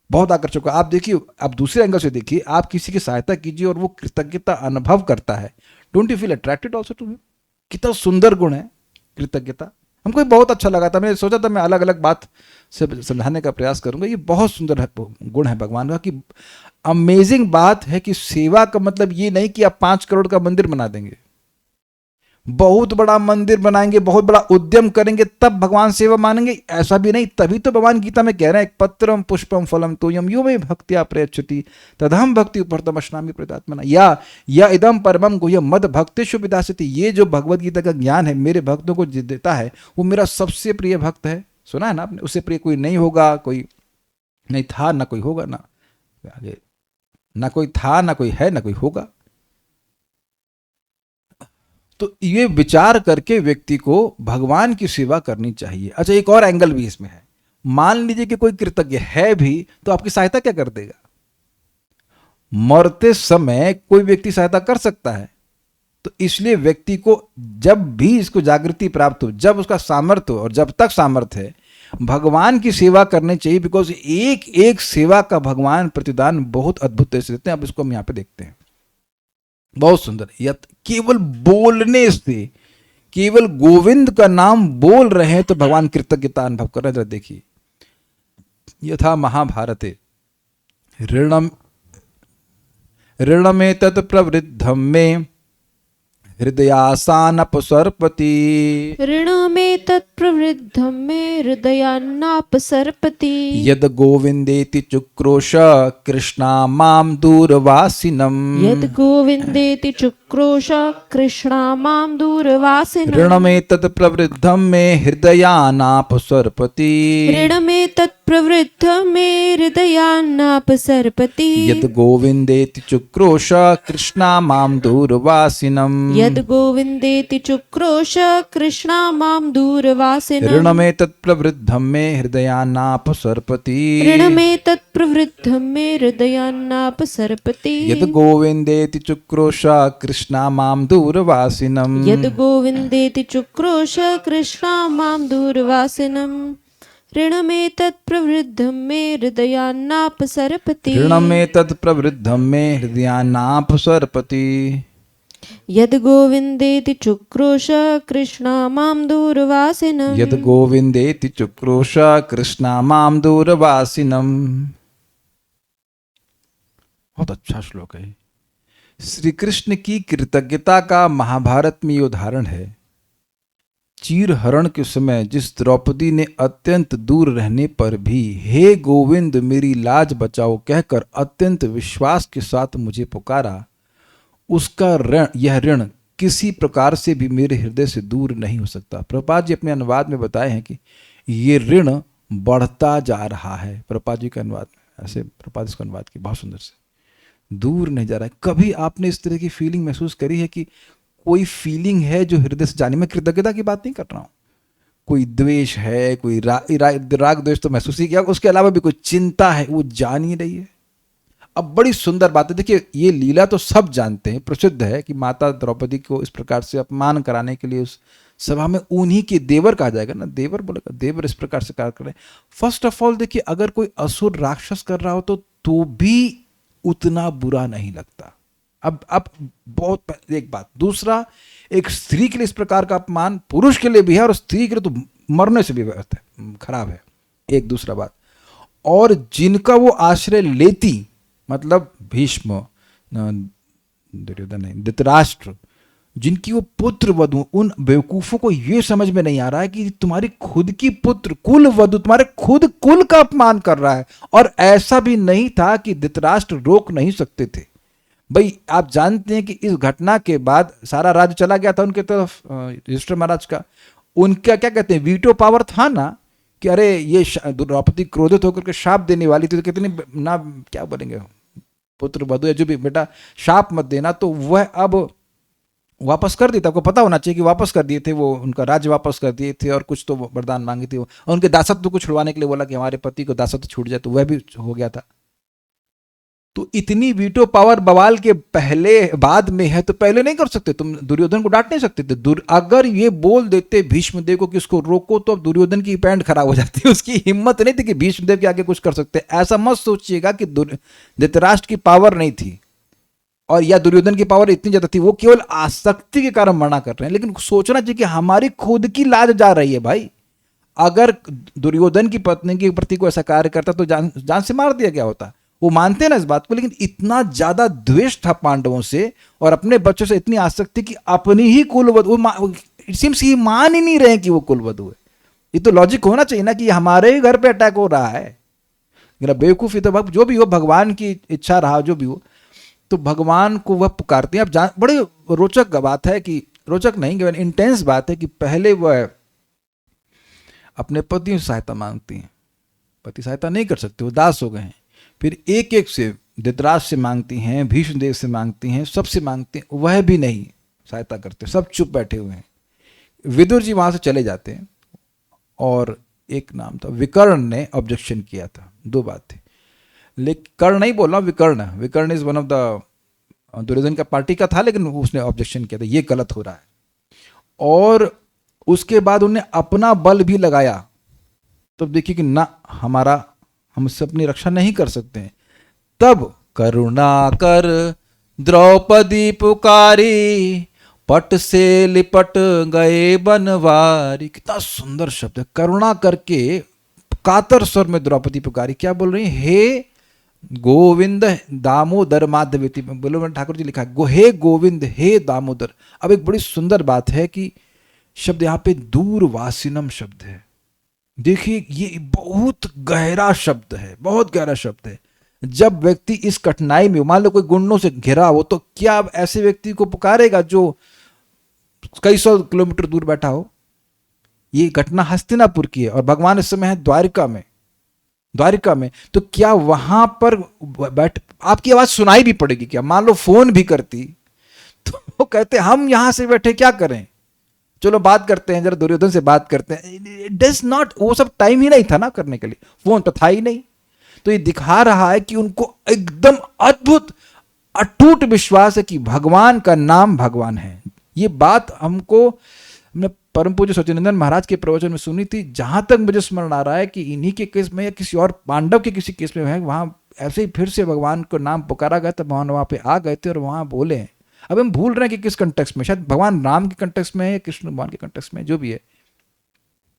बहुत आकर्षक। आप देखिए, आप दूसरे एंगल से देखिए, आप किसी की सहायता कीजिए और वो कृतज्ञता अनुभव करता है, don't you feel attracted also to him? कितना सुंदर गुण है कृतज्ञता। हमको बहुत अच्छा लगा था, मैंने सोचा था मैं अलग अलग बात से समझाने का प्रयास करूंगा। ये बहुत सुंदर गुण है भगवान का। कि अमेजिंग बात है कि सेवा का मतलब ये नहीं कि आप 5 करोड़ का मंदिर बना देंगे, बहुत बड़ा मंदिर बनाएंगे, बहुत बड़ा उद्यम करेंगे तब भगवान सेवा मानेंगे, ऐसा भी नहीं। तभी तो भगवान गीता में कह रहे हैं, एक पत्रम पुष्पम फलम तोयम यो में भक्त्या प्रयच्छति तदहम भक्ति उपरतम अश्नामि प्रदात्मना या इदम परमम गुह्यम मद भक्तेषु विदास्यति। ये जो भगवद गीता का ज्ञान है मेरे भक्तों को देता है, वो मेरा सबसे प्रिय भक्त है। सुना है ना आपने? उससे प्रिय कोई नहीं होगा, कोई नहीं था, ना कोई होगा, ना आगे ना कोई था, ना कोई है, ना कोई होगा। तो ये विचार करके व्यक्ति को भगवान की सेवा करनी चाहिए। अच्छा, एक और एंगल भी इसमें है। मान लीजिए कि कोई कृतज्ञ है भी तो आपकी सहायता क्या कर देगा? मरते समय कोई व्यक्ति सहायता कर सकता है, तो इसलिए व्यक्ति को जब भी इसको जागृति प्राप्त हो, जब उसका सामर्थ्य हो और जब तक सामर्थ्य है, भगवान की सेवा करनी चाहिए। बिकॉज एक एक सेवा का भगवान प्रतिदान बहुत अद्भुत तरह से देते हैं। अब इसको हम यहां पे देखते हैं, बहुत सुंदर। केवल बोलने से केवल गोविंद का नाम बोल रहे हैं तो भगवान कृतज्ञता अनुभव कर रहे हैं। देखिए, यथा महाभारते ऋणम ऋणमे तत् प्रवृद्धम में हृदयासानपसर्पति। ऋण में तत्प्रवृद्धम में हृदयान्नापसर्पति। यद गोविंदेति चुक्रोश कृष्णा माम दूरवासिनम। यद गोविंदेति चुक्रोश कृष्णा माम दूरवासिनम। ऋण में तत्प्रवृद्धम में हृदयानापसर्पति। ऋण में तत्प्रवृद्धम में हृदयान्नापसर्पति। यद गोविंदेति चुक्रोश कृष्णा माम दूरवासिनम। यद गोविंदेति चुक्रोश कृष्णा माम दूरवासिनम। ऋण में तत्प्रवृद्धम में हृदयानापसर्पति। ऋण में तत्प्रवृद्धम में हृदयान्नापसर्पति। यद गोविंदेति चुक्रोश कृष्णा माम दूरवासिनम। यद गोविंदेति चुक्रोश कृष्णा माम दूरवासिनम। ऋण में तत्प्रवृद्धम में हृदयान्नापसर्पति। ऋण में तत्प्रवृद्धम में हृदयानापसर्पति। यद गोविंदेति चुक्रोश कृष्णा माम दूरवासिनम। यद गोविंदेति चुक्रोश कृष्णा माम दूरवासिनम। बहुत अच्छा श्लोक है। श्री कृष्ण की कृतज्ञता का महाभारत में ये उदाहरण है। चीर हरण के समय जिस द्रौपदी ने अत्यंत दूर रहने पर भी हे गोविंद मेरी लाज बचाओ कहकर अत्यंत विश्वास के साथ मुझे पुकारा, उसका ऋण, यह ऋण किसी प्रकार से भी मेरे हृदय से दूर नहीं हो सकता। प्रभुपाद जी अपने अनुवाद में बताए हैं कि ये ऋण बढ़ता जा रहा है। प्रभुपाद जी के अनुवाद में ऐसे प्रभुपाद इसका अनुवाद की बहुत सुंदर से, दूर नहीं जा रहा है। कभी आपने इस तरह की फीलिंग महसूस करी है कि कोई फीलिंग है जो हृदय से जाने में, कृतज्ञता की बात नहीं कर रहा हूँ, कोई द्वेष है, कोई राग द्वेष तो महसूस ही किया, उसके अलावा भी कोई चिंता है वो जान ही रही है। अब बड़ी सुंदर बात है, देखिए ये लीला तो सब जानते हैं, प्रसिद्ध है कि माता द्रौपदी को इस प्रकार से अपमान कराने के लिए उस सभा में उन्हीं के देवर कहा जाएगा ना, देवर बोलेगा, देवर इस प्रकार से कार्य करें। फर्स्ट ऑफ ऑल देखिए, अगर कोई असुर राक्षस कर रहा हो तो भी उतना बुरा नहीं लगता। अब बहुत एक बात। दूसरा, एक स्त्री के लिए इस प्रकार का अपमान पुरुष के लिए भी है और स्त्री के लिए तो मरने से भी खराब है। एक दूसरा बात, और जिनका वो आश्रय लेती, मतलब भीष्म, दुर्योधन नहीं, धृतराष्ट्र, जिनकी वो पुत्र वधु, उन बेवकूफों को ये समझ में नहीं आ रहा है कि तुम्हारी खुद की पुत्र कुल वधु तुम्हारे खुद कुल का अपमान कर रहा है। और ऐसा भी नहीं था कि धृतराष्ट्र रोक नहीं सकते थे। भाई आप जानते हैं कि इस घटना के बाद सारा राज्य चला गया था उनके तरफ, युधिष्ठिर महाराज का। उनका क्या कहते हैं, वीटो पावर था ना, कि अरे ये द्रौपदी क्रोधित होकर के शाप देने वाली थी, तो कितनी ना क्या बोलेंगे, पुत्र वधु या जो भी, बेटा शाप मत देना, तो वह अब वापस कर देता। आपको पता होना चाहिए कि वापस कर दिए थे, वो उनका राज्य वापस कर दिए थे और कुछ तो वरदान मांगी थी, और उनके दासत्व को छुड़वाने के लिए बोला कि हमारे पति को दासत्व छूट जाए, तो वह भी हो गया था। तो इतनी वीटो पावर बवाल के पहले बाद में है, तो पहले नहीं कर सकते, तुम दुर्योधन को डांट नहीं सकते थे। अगर ये बोल देते भीष्मदेव को कि उसको रोको, तो अब दुर्योधन की पैंट खराब हो जाती है। उसकी हिम्मत नहीं थी कि भीष्मदेव के आगे कुछ कर सकते। ऐसा मत सोचिएगा कि धृतराष्ट्र की पावर नहीं थी और या दुर्योधन की पावर इतनी ज्यादा थी, वो केवल आसक्ति के कारण मना कर रहे हैं। लेकिन सोचना चाहिए कि हमारी खुद की लाज जा रही है भाई। अगर दुर्योधन की पत्नी के प्रति को ऐसा कार्य करता तो जान से मार दिया गया होता। वो मानते हैं ना इस बात को, लेकिन इतना ज्यादा द्वेष था पांडवों से और अपने बच्चों से इतनी आसक्ति कि अपनी ही कुलवधु, इट सीम्स ये मान ही नहीं रहे कि वो कुलवधु है। ये तो लॉजिक होना चाहिए ना कि हमारे ही घर पे अटैक हो रहा है। मेरा बेवकूफ़ी तो जो भी हो, भगवान की इच्छा रहा जो भी हो, तो भगवान को वह पुकारते हैं। अब बड़ी रोचक बात है कि, रोचक नहीं केवल इंटेंस बात है कि पहले वह अपने पतियों से सहायता मांगती हैं, पति सहायता नहीं कर सकते, वो दास हो गए हैं। फिर एक एक से धृतराष्ट्र से मांगती हैं, भीष्मदेव से मांगती हैं, सबसे मांगती हैं, वह भी नहीं सहायता करते, सब चुप बैठे हुए हैं। विदुर जी वहां से चले जाते हैं और एक नाम था विकर्ण ने ऑब्जेक्शन किया था। दो बात थी, लेकिन कर्ण नहीं बोल रहा, Vikarna is one of the Duryodhana का पार्टी का था, लेकिन उसने ऑब्जेक्शन किया था ये गलत हो रहा है। और उसके बाद उन्हें अपना बल भी लगाया। तब देखिए कि ना हम इससे अपनी रक्षा नहीं कर सकते हैं। तब करुणा कर द्रौपदी पुकारी, पट से लिपट गए बनवारी, कितना सुंदर शब्द है। करुणा करके कातर स्वर में द्रौपदी पुकारी, क्या बोल रही है? हे गोविंद दामोदर माधवेति, बोलो ठाकुर जी लिखा है हे गोविंद हे दामोदर। अब एक बड़ी सुंदर बात है कि शब्द यहाँ पे दूरवासिनम शब्द है। देखिए ये बहुत गहरा शब्द है, बहुत गहरा शब्द है। जब व्यक्ति इस कठिनाई में, मान लो कोई गुंडों से घिरा हो, तो क्या अब ऐसे व्यक्ति को पुकारेगा जो कई सौ किलोमीटर दूर बैठा हो? ये घटना हस्तिनापुर की है और भगवान इस समय है द्वारिका में। द्वारिका में तो क्या वहां पर बैठ आपकी आवाज सुनाई भी पड़ेगी क्या? मान लो फोन भी करती तो वो कहते हम यहां से बैठे क्या करें, चलो बात करते हैं, जरा दुर्योधन से बात करते हैं। डज नॉट, वो सब टाइम ही नहीं था ना करने के लिए, फोन तो था ही नहीं। तो ये दिखा रहा है कि उनको एकदम अद्भुत अटूट विश्वास है कि भगवान का नाम भगवान है। ये बात हमको हमने परम पूज्य सच्चिदानंद महाराज के प्रवचन में सुनी थी। जहां तक मुझे स्मरण आ रहा है कि इन्हीं के केस में या किसी और पांडव के किसी केस में है, वहां ऐसे ही फिर से भगवान को नाम पुकारा गया, तब भगवान वहां पे आ गए थे और वहां बोले। अब हम भूल रहे हैं कि किस कंटेक्स्ट में, शायद भगवान राम के कंटेक्स्ट में है या कृष्ण भगवान के कंटेक्स्ट में, जो भी है,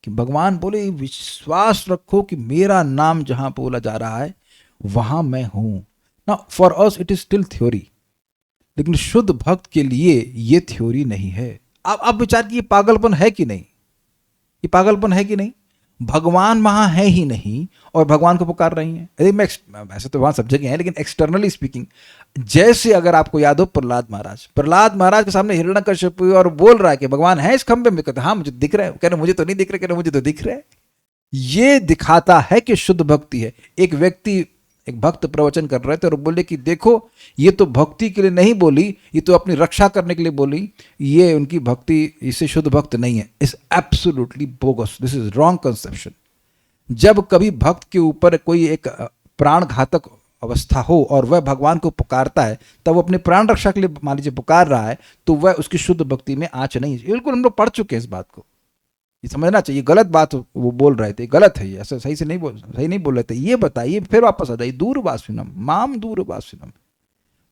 कि भगवान बोले विश्वास रखो कि मेरा नाम जहां बोला जा रहा है वहां मैं हूं ना। For us it is still theory, लेकिन शुद्ध भक्त के लिए ये थ्योरी नहीं है। अब विचार की ये पागलपन है कि नहीं? ये पागलपन है कि नहीं? भगवान वहां है ही नहीं और भगवान को पुकार रही हैं। अरे मैं ऐसे तो वहां सब जगह है, लेकिन एक्सटर्नली स्पीकिंग, जैसे अगर आपको याद हो प्रहलाद महाराज के सामने हिरण्यकश्यप और बोल रहा है कि भगवान है इस खंबे में, कहते हाँ मुझे दिख रहा है, कह रहे मुझे तो नहीं दिख रहा, कह रहे मुझे तो दिख रहा है। ये दिखाता है कि शुद्ध भक्ति है। एक भक्त प्रवचन कर रहे थे और बोले कि देखो ये तो भक्ति के लिए नहीं बोली, ये तो अपनी रक्षा करने के लिए बोली, ये उनकी भक्ति, इसे शुद्ध भक्त नहीं है। Is absolutely bogus, this is wrong conception. जब कभी भक्त के ऊपर कोई एक प्राण घातक अवस्था हो और वह भगवान को पुकारता है, तब वो अपने प्राण रक्षा के लिए मान लीजिए पुकार रहा है, तो वह उसकी शुद्ध भक्ति में आँच नहीं है। बिल्कुल हम लोग पढ़ चुके हैं इस बात को, ये समझना चाहिए। गलत बात वो बोल रहे थे, गलत है ये, ऐसा सही नहीं बोल रहे थे। ये बताइए, फिर वापस आ जाइए, दूरवासिनम माम दूरवासिनम।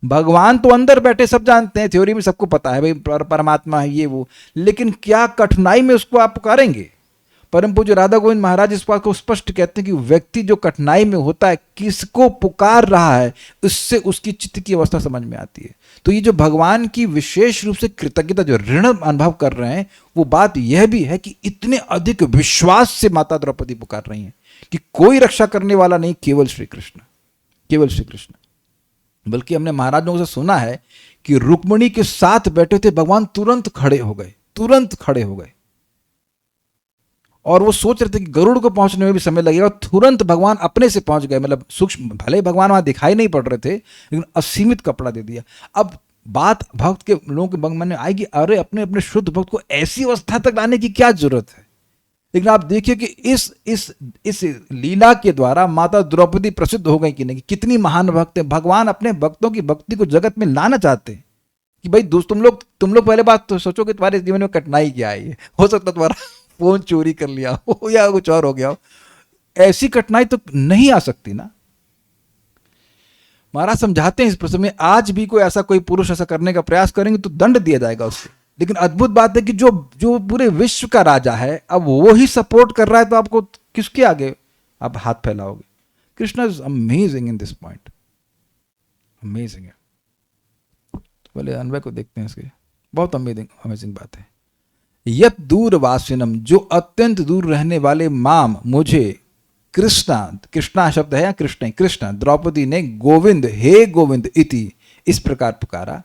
भगवान तो अंदर बैठे सब जानते हैं, थ्योरी में सबको पता है भाई परमात्मा है ये वो, लेकिन क्या कठिनाई में उसको आप पुकारेंगे? परम पूज्य राधा गोविंद महाराज इस बात को स्पष्ट कहते हैं कि व्यक्ति जो कठिनाई में होता है, किसको पुकार रहा है, उससे उसकी चित्त की अवस्था समझ में आती है। तो ये जो भगवान की विशेष रूप से कृतज्ञता, जो ऋण अनुभव कर रहे हैं, वो बात यह भी है कि इतने अधिक विश्वास से माता द्रौपदी पुकार रही हैं कि कोई रक्षा करने वाला नहीं, केवल श्री कृष्ण, केवल श्री कृष्ण। बल्कि हमने महाराजों से सुना है कि रुक्मिणी के साथ बैठे थे, भगवान तुरंत खड़े हो गए और वो सोच रहे थे कि गरुड़ को पहुंचने में भी समय लगेगा, तुरंत भगवान अपने से पहुंच गए। मतलब सूक्ष्म, भले भगवान वहां दिखाई नहीं पड़ रहे थे, लेकिन असीमित कपड़ा दे दिया। अब बात भक्त के लोगों के मन में आएगी, अरे अपने अपने शुद्ध भक्त को ऐसी अवस्था तक लाने की क्या जरूरत है? लेकिन आप देखिए कि इस लीला के द्वारा माता द्रौपदी प्रसिद्ध हो गई कि नहीं, कितनी महान भक्त है। भगवान अपने भक्तों की भक्ति को जगत में लाना चाहते हैं कि भाई दोस्त, तुम लोग पहले बात तो सोचो कि तुम्हारे जीवन में कठिनाई क्या है। हो सकता तुम्हारा फोन चोरी कर लिया हो या कुछ और हो गया हो, ऐसी कठिनाई तो नहीं आ सकती ना। महाराज समझाते हैं इस प्रसंग में, आज भी कोई पुरुष ऐसा करने का प्रयास करेंगे तो दंड दिया जाएगा उससे। लेकिन अद्भुत बात है कि जो पूरे विश्व का राजा है, अब वो ही सपोर्ट कर रहा है, तो आपको किसके आगे आप हाथ फैलाओगे? Krishna is amazing in this point, amazing है। तो पहले अन्वय को देखते हैं इसके, बहुत अमेजिंग बात है। यत दूरवासिनम, जो अत्यंत दूर रहने वाले, माम मुझे, कृष्णा शब्द है या कृष्ण, द्रौपदी ने गोविंद, हे गोविंद इति, इस प्रकार पुकारा।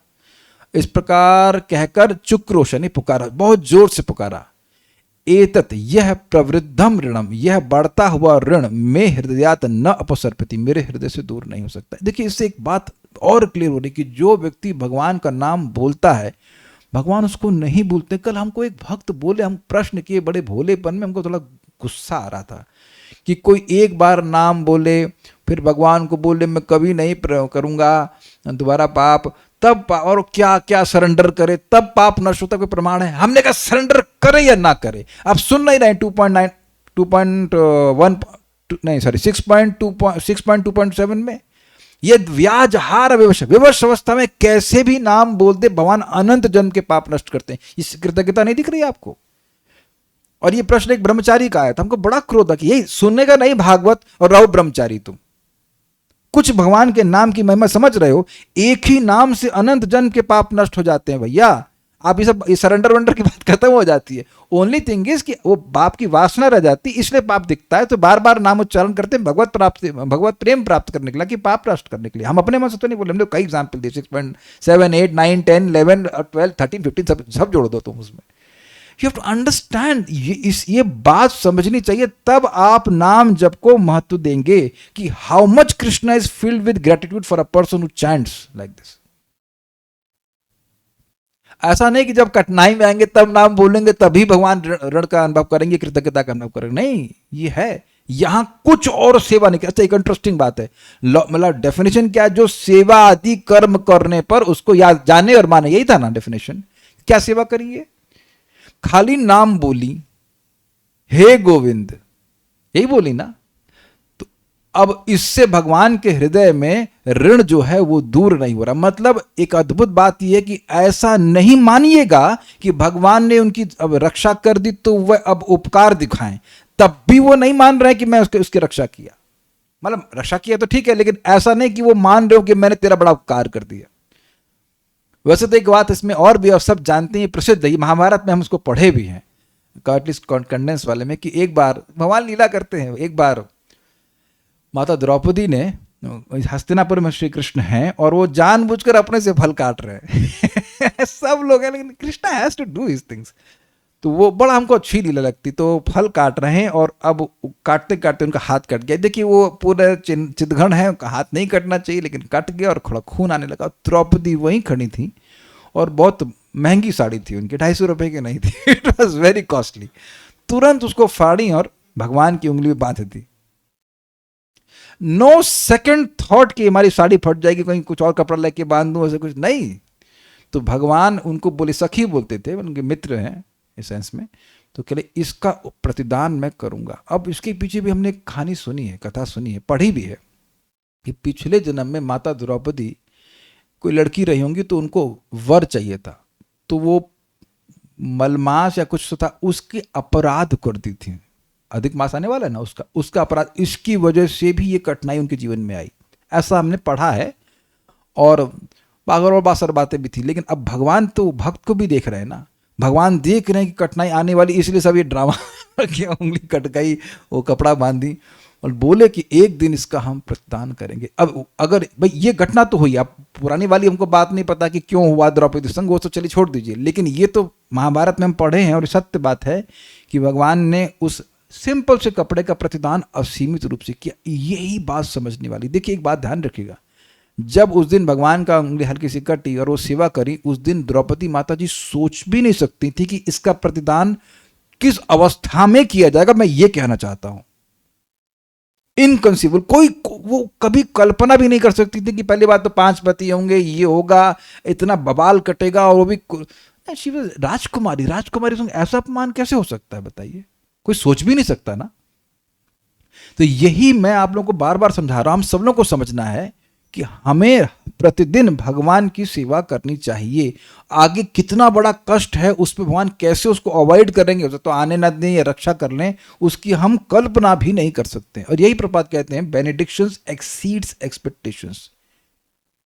इस प्रकार कहकर चुक्रोशनी पुकारा, बहुत जोर से पुकारा। एतत, यह प्रवृद्धम ऋणम, यह बढ़ता हुआ ऋण में हृदयात न अपसर्पति, मेरे हृदय से दूर नहीं हो सकता। देखिए इससे एक बात और क्लियर हो रही कि जो व्यक्ति भगवान का नाम बोलता है, भगवान उसको नहीं भूलते। कल हमको एक भक्त बोले, हम प्रश्न किए, बड़े भोलेपन में हमको थोड़ा गुस्सा आ रहा था कि कोई एक बार नाम बोले, फिर भगवान को बोले मैं कभी नहीं करूंगा दोबारा पाप, तब और क्या क्या सरेंडर करे तब पाप नष्ट होता, कोई प्रमाण है? हमने कहा सरेंडर करे या ना करे, आप सुन नहीं रहे। 6.2.7 में ये व्याजहार विवश, विवश अवस्था में कैसे भी नाम बोलते भगवान अनंत जन्म के पाप नष्ट करते हैं। इस कृतज्ञता नहीं दिख रही आपको? और ये प्रश्न एक ब्रह्मचारी का आया था, हमको बड़ा क्रोध था कि यही सुनने का नहीं भागवत और रहो ब्रह्मचारी तुम। कुछ भगवान के नाम की महिमा समझ रहे हो? एक ही नाम से अनंत जन्म के पाप नष्ट हो जाते हैं भैया। आप ये सब सरेंडर वंडर की बात खत्म हो जाती है। ओनली थिंग इज कि वो बाप की वासना रह जाती, इसलिए पाप दिखता है। तो बार बार नाम उच्चारण करते हैं भगवत प्रेम प्राप्त करने के लिए, कि पाप नष्ट करने के लिए। हम अपने मन से तो नहीं बोले, हमने कई एग्जाम्पल दिए, 6.7 8 9 10 11 12 13 15 सब जोड़ दो तुम उसमें। यू हैव टू अंडरस्टैंड, ये बात समझनी चाहिए, तब आप नाम जप को महत्व देंगे कि how much Krishna is filled with gratitude for a person who chants like this. ऐसा नहीं कि जब कठिनाई में आएंगे तब नाम बोलेंगे तभी भगवान ऋण का अनुभव करेंगे, कृतज्ञता का अनुभव करेंगे। नहीं, ये है यहां कुछ और सेवा नहीं। अच्छा, एक इंटरेस्टिंग बात है, मतलब डेफिनेशन क्या है? जो सेवा आदि कर्म करने पर उसको याद जाने और माने, यही था ना डेफिनेशन। क्या सेवा करिए? खाली नाम बोली, हे गोविंद, यही बोली ना। तो अब इससे भगवान के हृदय में ऋण जो है वो दूर नहीं हो रहा। मतलब एक अद्भुत बात यह है कि ऐसा नहीं मानिएगा कि भगवान ने उनकी अब रक्षा कर दी तो वह अब उपकार दिखाएं, तब भी वो नहीं मान रहे कि मैं उसकी रक्षा किया। मतलब रक्षा किया तो ठीक है, लेकिन ऐसा नहीं कि वो मान रहे हो कि मैंने तेरा बड़ा उपकार कर दिया। वैसे तो एक बात इसमें और भी, आप सब जानते हैं, प्रसिद्ध है, महाभारत में हम उसको पढ़े भी हैं, एटलीस्ट कंडेंस वाले में, कि एक बार भगवान लीला करते हैं। एक बार माता द्रौपदी ने, हस्तिनापुर में श्री कृष्ण हैं और वो जानबूझकर अपने से फल काट रहे हैं सब लोग हैं, लेकिन Krishna has to do his things. तो वो बड़ा हमको अच्छी लीला लगती। तो फल काट रहे हैं और अब काटते काटते उनका हाथ कट गया। देखिए वो पूरे चितघन है, उनका हाथ नहीं कटना चाहिए, लेकिन कट गया और थोड़ा खून आने लगा। द्रौपदी वहीं खड़ी थी और बहुत महंगी साड़ी थी उनकी, 250 रुपए की नहीं थी इट वॉज वेरी कॉस्टली। तुरंत उसको फाड़ी और भगवान की उंगली में बांध दी। नो सेकंड थॉट कि हमारी साड़ी फट जाएगी, कहीं कुछ और कपड़ा लेके बांध दूं, ऐसे कुछ नहीं। तो भगवान उनको बोले, सखी बोलते थे, उनके मित्र हैं इस सेंस में, तो कहले इसका प्रतिदान मैं करूंगा। अब इसके पीछे भी हमने कहानी सुनी है, कथा सुनी है, पढ़ी भी है, कि पिछले जन्म में माता द्रौपदी कोई लड़की रही होंगी तो उनको वर चाहिए था, तो वो मलमास या कुछ तो था, उसके अपराध कर दी थी। अधिक मास आने वाला है ना, उसका अपराध, इसकी वजह से भी ये कठिनाई उनके जीवन में आई, ऐसा हमने पढ़ा है। और बागर और बासर बातें भी थी। लेकिन अब भगवान तो भक्त को भी देख रहे हैं ना, भगवान देख रहे हैं कि कठिनाई आने वाली, इसलिए सब ये ड्रामा किया, उंगली कट गई, वो कपड़ा बांधी और बोले कि एक दिन इसका हम प्रतिदान करेंगे। अब अगर भाई ये घटना तो हुई, अब पुरानी वाली हमको बात नहीं पता कि क्यों हुआ द्रौपदी संग, वो तो चलिए छोड़ दीजिए, लेकिन ये तो महाभारत में हम पढ़े हैं और सत्य बात है कि भगवान ने उस सिंपल से कपड़े का प्रतिदान असीमित रूप से किया। यही बात समझने वाली। देखिए एक बात ध्यान रखिएगा, जब उस दिन भगवान का उंगली हल्की सी कटी और वो सेवा करी, उस दिन द्रौपदी माता जी सोच भी नहीं सकती थी कि इसका प्रतिदान किस अवस्था में किया जाएगा। मैं ये कहना चाहता हूं, इनकंसीबल, कोई वो कभी कल्पना भी नहीं कर सकती थी कि पहली बात तो 5 पति होंगे, ये होगा, इतना बवाल कटेगा, और वो भी राजकुमारी, राजकुमारी ऐसा अपमान कैसे हो सकता है बताइए? कोई सोच भी नहीं सकता ना। तो यही मैं आप लोगों को बार बार समझा रहा हूं, हम सब लोगों को समझना है कि हमें प्रतिदिन भगवान की सेवा करनी चाहिए। आगे कितना बड़ा कष्ट है उस पर भगवान कैसे उसको अवॉइड करेंगे, उसे तो आने ना दें या रक्षा कर लें, उसकी हम कल्पना भी नहीं कर सकते। और यही प्रपात कहते हैं, बेनेडिक्शंस एक्सीड्स एक्सपेक्टेशंस।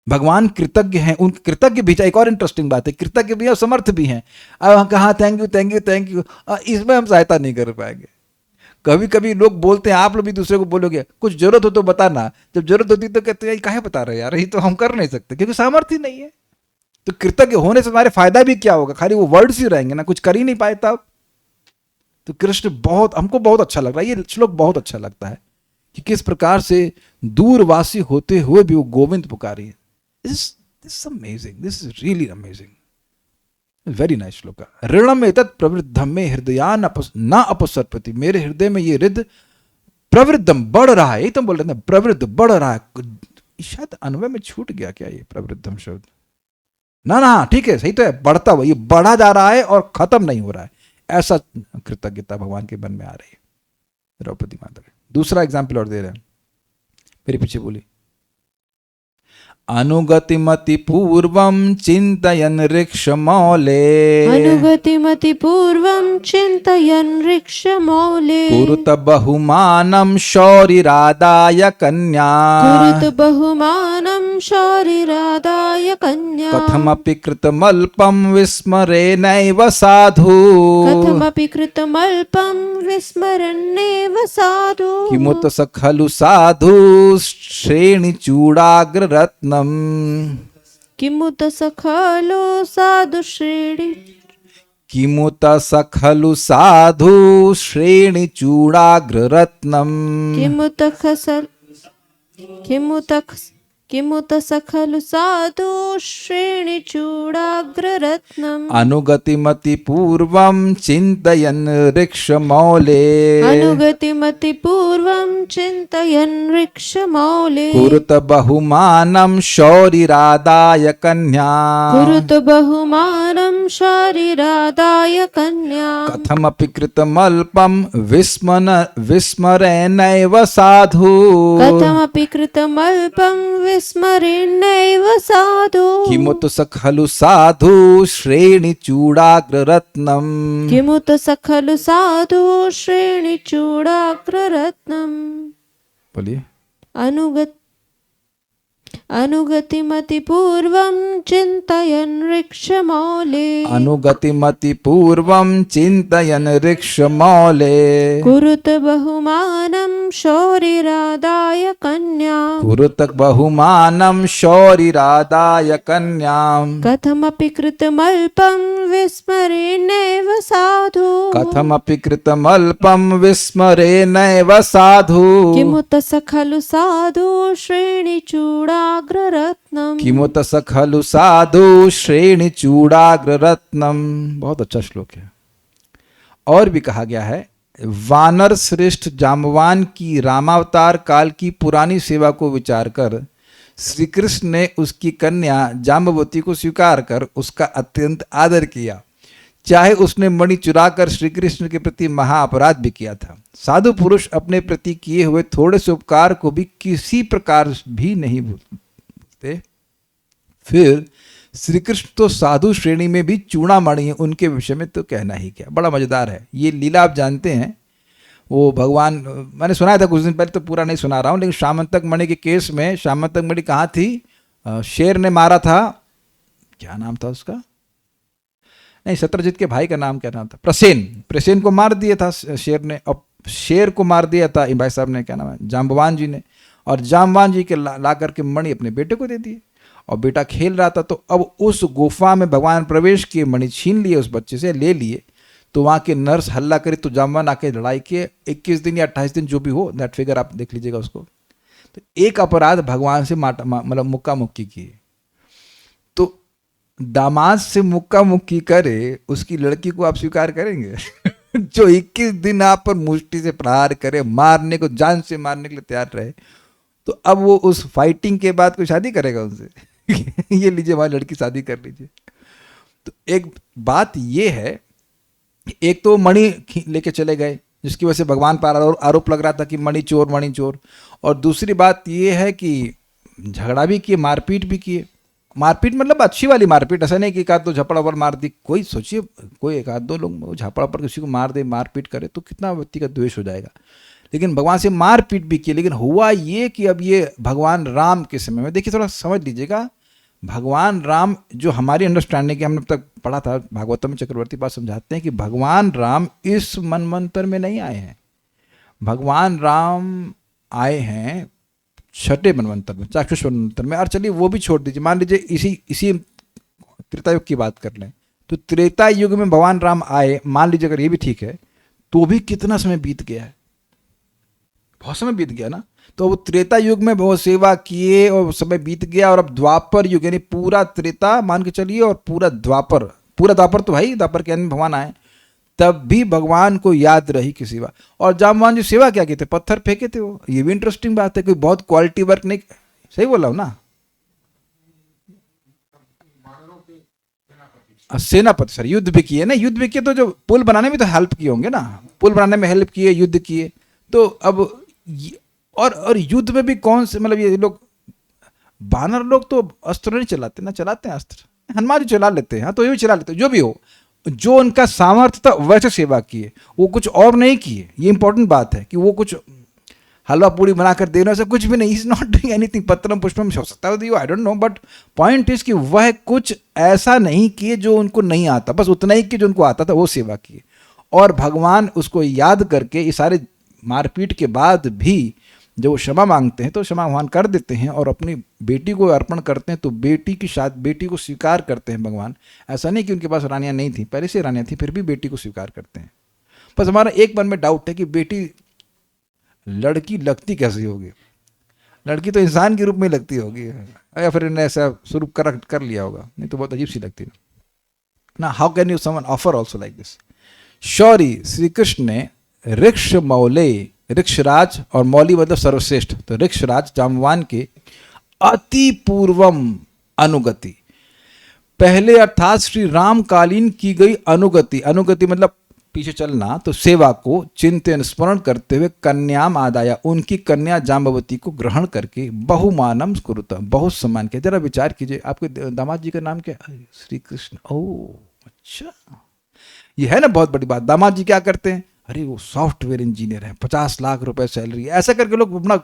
भगवान कृतज्ञ हैं, उन कृतज्ञ भी, एक और इंटरेस्टिंग बात है, कृतज्ञ भी और समर्थ भी हैं। अब हम कहा thank you thank you thank you, इसमें हम सहायता नहीं कर पाएंगे। कभी कभी लोग बोलते हैं, आप लोग भी दूसरे को बोलोगे कुछ जरूरत हो तो बताना, जब जरूरत होती तो कहते हैं काहे बता रहे यार, ये तो हम कर नहीं सकते, क्योंकि सामर्थ्य नहीं है। तो कृतज्ञ होने से हमारे फायदा भी क्या होगा, खाली वो वर्ड्स ही रहेंगे ना, कुछ कर ही नहीं पाए तब। तो कृष्ण बहुत, हमको बहुत अच्छा लग रहा है, ये श्लोक बहुत अच्छा लगता है कि किस प्रकार से दूरवासी होते हुए भी वो गोविंद पुकारी। This is amazing, this is really amazing, very nice shloka. ऋणम एतत् प्रवृद्धम में हृदयान न अपसर्पति, मेरे हृदय में ये हृदय प्रवृद्धम बढ़ रहा है, यही तो बोल रहे थे, प्रवृद्ध बढ़ रहा है। शायद अन्वय में छूट गया क्या ये प्रवृद्धम शब्द? ना ना ठीक है, सही तो है, बढ़ता हुआ, ये बढ़ा जा रहा है और खत्म नहीं हो रहा है, ऐसा कृतज्ञता भगवान के मन में आ रही है द्रौपदी माता के। दूसरा एग्जाम्पल और दे रहे हैं, मेरे पीछे बोली। अनुगतिमति पूर्वं चिन्तयन् ऋक्षमौले अनुगतिमति पूर्वं चिन्तयन् ऋक्षमौले कुरुत बहुमानं शौरिरादाय कन्या कुरुत बहुमानं शौरिरादाय कन्या कथमपि कृतमल्पं विस्मरेणैव साधु कथमपि कृतमल्पं विस्मरन्नेव साधु किमुत स खलु साधु श्रेणिचूडाग्ररत्नम् किमुत स खलु साधु श्रेणी किमुत स खलु साधु श्रेणिचूडाग्ररत्नम् किमुत खसल किमुत स खलु साधु श्रेणिचूडाग्ररत्नम् अनुगतिमति पूर्वं चिन्तयन् ऋक्षमौले अनुगतिमति पूर्वं चिन्तयन् ऋक्षमौले कुरुत बहुमानं शौरिरादाय कन्या कुरुत बहुमानं शौरिरादाय कन्या कथमपि कृतमल्पं विस्मरेणैव साधु कथमपि कृतमल्पं विस्मरेन्नैव साधु किमुत स खलु साधु श्रेणिचूडाग्ररत्नम् किमुत स खलु साधु श्रेणिचूडाग्ररत्नम् बोलिए अनुगतिमति पूर्वं चिन्तयन् ऋक्षमौले अनुगतिमति पूर्वं चिन्तयन् ऋक्षमौले कुरुत बहुमानं शौरिरादाय कन्या कुरुत बहुमानं शौरिरादाय कन्याम् कथमपि कृतमल्पं विस्मरेन्नैव साधु कथमपि कृतमल्पं विस्मरेणैव साधु किमुत स खलु साधु श्रेणिचूडाग्ररत्नम् किमुत स खलु साधु श्रेणिचूडाग्ररत्नम्। बहुत अच्छा श्लोक है। और भी कहा गया है, वानर श्रेष्ठ जाम्बवान की रामावतार काल की पुरानी सेवा को विचार कर श्री कृष्ण ने उसकी कन्या जाम्बवती को स्वीकार कर उसका अत्यंत आदर किया, चाहे उसने मणि चुराकर श्री कृष्ण के प्रति महाअपराध भी किया था। साधु पुरुष अपने प्रति किए हुए थोड़े से उपकार को भी किसी प्रकार भी नहीं भूलते। फिर श्री कृष्ण तो साधु श्रेणी में भी चूड़ामणि है, उनके विषय में तो कहना ही क्या। बड़ा मजेदार है ये लीला, आप जानते हैं। वो भगवान, मैंने सुनाया था कुछ दिन पहले, तो पूरा नहीं सुना रहा हूँ, लेकिन श्यामंतक मणि के केस में श्यामंतक मणि कहाँ थी? शेर ने मारा था, क्या नाम था उसका, नहीं शत्रुजित के भाई का नाम क्या नाम था, प्रसेन को मार दिया था शेर ने। अब शेर को मार दिया था भाई साहब ने, क्या नाम है, जाम्बवान जी ने। और जाम्बवान जी के ला करके मणि अपने बेटे को दे दिए, और बेटा खेल रहा था। तो अब उस गुफा में भगवान प्रवेश किए, मणि छीन लिए, उस बच्चे से ले लिए। तो वहाँ के नर्स हल्ला करे, तो जाम्बवान आके लड़ाई किए। 21 दिन या 28 दिन जो भी हो, दैट फिगर आप देख लीजिएगा उसको। तो एक अपराध भगवान से मतलब मुक्का मुक्की किए। तो दामाद से मुक्का मुक्की करे उसकी लड़की को आप स्वीकार करेंगे? जो 21 दिन आप पर मुष्टि से प्रहार करे, मारने को, जान से मारने के लिए तैयार रहे, तो अब वो उस फाइटिंग के बाद कोई शादी करेगा उनसे? ये लीजिए, हमारी लड़की शादी कर लीजिए। तो एक बात ये है, एक तो मणि लेके चले गए, जिसकी वजह से भगवान पर आरोप लग रहा था कि मणि चोर। और दूसरी बात ये है कि झगड़ा भी किए, मारपीट भी किए। मारपीट मतलब अच्छी वाली मारपीट, ऐसा नहीं कि एक आध दो झपड़ा पर मार दी। कोई सोचिए, कोई एक आध दो लोग झपड़ा पर किसी को मार दे, मारपीट करे, तो कितना व्यक्ति का द्वेष हो जाएगा। लेकिन भगवान से मारपीट भी की। लेकिन हुआ ये कि अब ये भगवान राम के समय में, देखिए थोड़ा समझ लीजिएगा, भगवान राम जो हमारी अंडरस्टैंडिंग के, हमने अब तक पढ़ा था भागवतम में, चक्रवर्ती पास समझाते हैं कि भगवान राम इस मनवंतर में नहीं आए हैं। भगवान राम आए हैं छठे मनवंतर में, चाक्षुष मनवंतर में। और चलिए वो भी छोड़ दीजिए, मान लीजिए इसी त्रेता युग की बात कर लें, तो त्रेता युग में भगवान राम आए, मान लीजिए अगर ये भी ठीक है, तो भी कितना समय बीत गया है, बहुत समय बीत गया ना। तो वो त्रेता युग में बहुत सेवा किए और समय बीत गया, और अब द्वापर युग, यानी पूरा त्रेता मान के चलिए, और पूरा द्वापर तो भाई द्वापर के अंत में भगवान आए, तब भी भगवान को याद रही की सेवा। और जाम्बवान जी सेवा क्या किए थे? पत्थर फेंके थे वो। ये भी इंटरेस्टिंग बात है, कोई बहुत क्वालिटी वर्क नहीं, सही बोला हूं ना? सेनापति, सर युद्ध भी किए ना, युद्ध भी किए, तो जो पुल बनाने में तो हेल्प किए होंगे ना, पुल बनाने में हेल्प किए, युद्ध किए। तो अब और युद्ध में भी कौन से, मतलब ये लोग बानर लोग तो अस्त्र नहीं चलाते ना, चलाते हैं अस्त्र, हनुमान जी चला लेते हैं, हाँ तो ये भी चला लेते हैं, जो भी हो, जो उनका सामर्थ्य था वैसे सेवा किए, वो कुछ और नहीं किए। ये इंपॉर्टेंट बात है कि वो कुछ हलवा पूड़ी बनाकर दे रहे, ऐसा कुछ भी नहीं, इज नॉट डूइंग एनीथिंग। पत्रम पुष्पम हो सकता है I don't know, but point is कि वह कुछ ऐसा नहीं किए जो उनको नहीं आता, बस उतना ही कि जो उनको आता था वो सेवा किए। और भगवान उसको याद करके इस सारे मारपीट के बाद भी जब वो क्षमा मांगते हैं तो क्षमा भगवान कर देते हैं और अपनी बेटी को अर्पण करते हैं, तो बेटी की शादी, बेटी को स्वीकार करते हैं भगवान। ऐसा नहीं कि उनके पास रानियां नहीं थी, पहले से रानियां थी, फिर भी बेटी को स्वीकार करते हैं। बस हमारा एक मन में डाउट है कि बेटी लड़की लगती कैसी होगी, लड़की तो इंसान के रूप में लगती होगी, या फिर इन्हें ऐसा स्वरूप कर लिया होगा, नहीं तो बहुत अजीब सी लगती है ना। How can you someone offer also like this. Shauri Shri Krishna ने ऋक्ष मौले, ऋक्षराज और मौली मतलब सर्वश्रेष्ठ, तो ऋक्षराज जाम्बवान के अति पूर्वम अनुगति, पहले अर्थात श्री राम कालीन की गई अनुगति, अनुगति मतलब पीछे चलना, तो सेवा को चिंतन स्मरण करते हुए कन्याम आदाया, उनकी कन्या जाम्बवती को ग्रहण करके बहुमानम कुरुत, बहुत सम्मान किया। जरा विचार कीजिए, आपके दामाद जी का नाम क्या है? श्री कृष्ण। ओह अच्छा, ये है ना बहुत बड़ी बात। दामाद जी क्या करते हैं? अरे वो सॉफ्टवेयर इंजीनियर है, 50 लाख रुपए सैलरी, ऐसा करके लोग अपना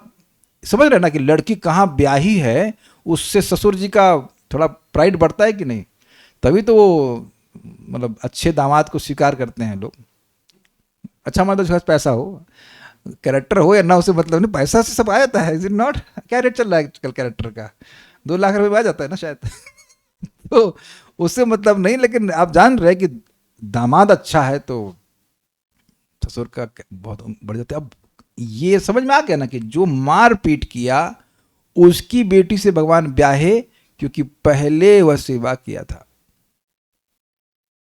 समझ रहे ना कि लड़की कहाँ ब्याही है, उससे ससुर जी का थोड़ा प्राइड बढ़ता है कि नहीं, तभी तो वो मतलब अच्छे दामाद को स्वीकार करते हैं लोग। अच्छा मतलब उसके पास पैसा हो, कैरेक्टर हो या ना, उसे मतलब नहीं, पैसा से सब आ जाता है। Is it not? क्या रेट चल रहा है आजकल कैरेक्टर का? 2 लाख रुपए में आ जाता है ना शायद तो उससे मतलब नहीं, लेकिन आप जान रहे कि दामाद अच्छा है तो ससुर का बहुत बढ़ जाता है। अब ये समझ में आ गया ना कि जो मार पीट किया उसकी बेटी से भगवान ब्याहे, क्योंकि पहले वह सेवा किया था।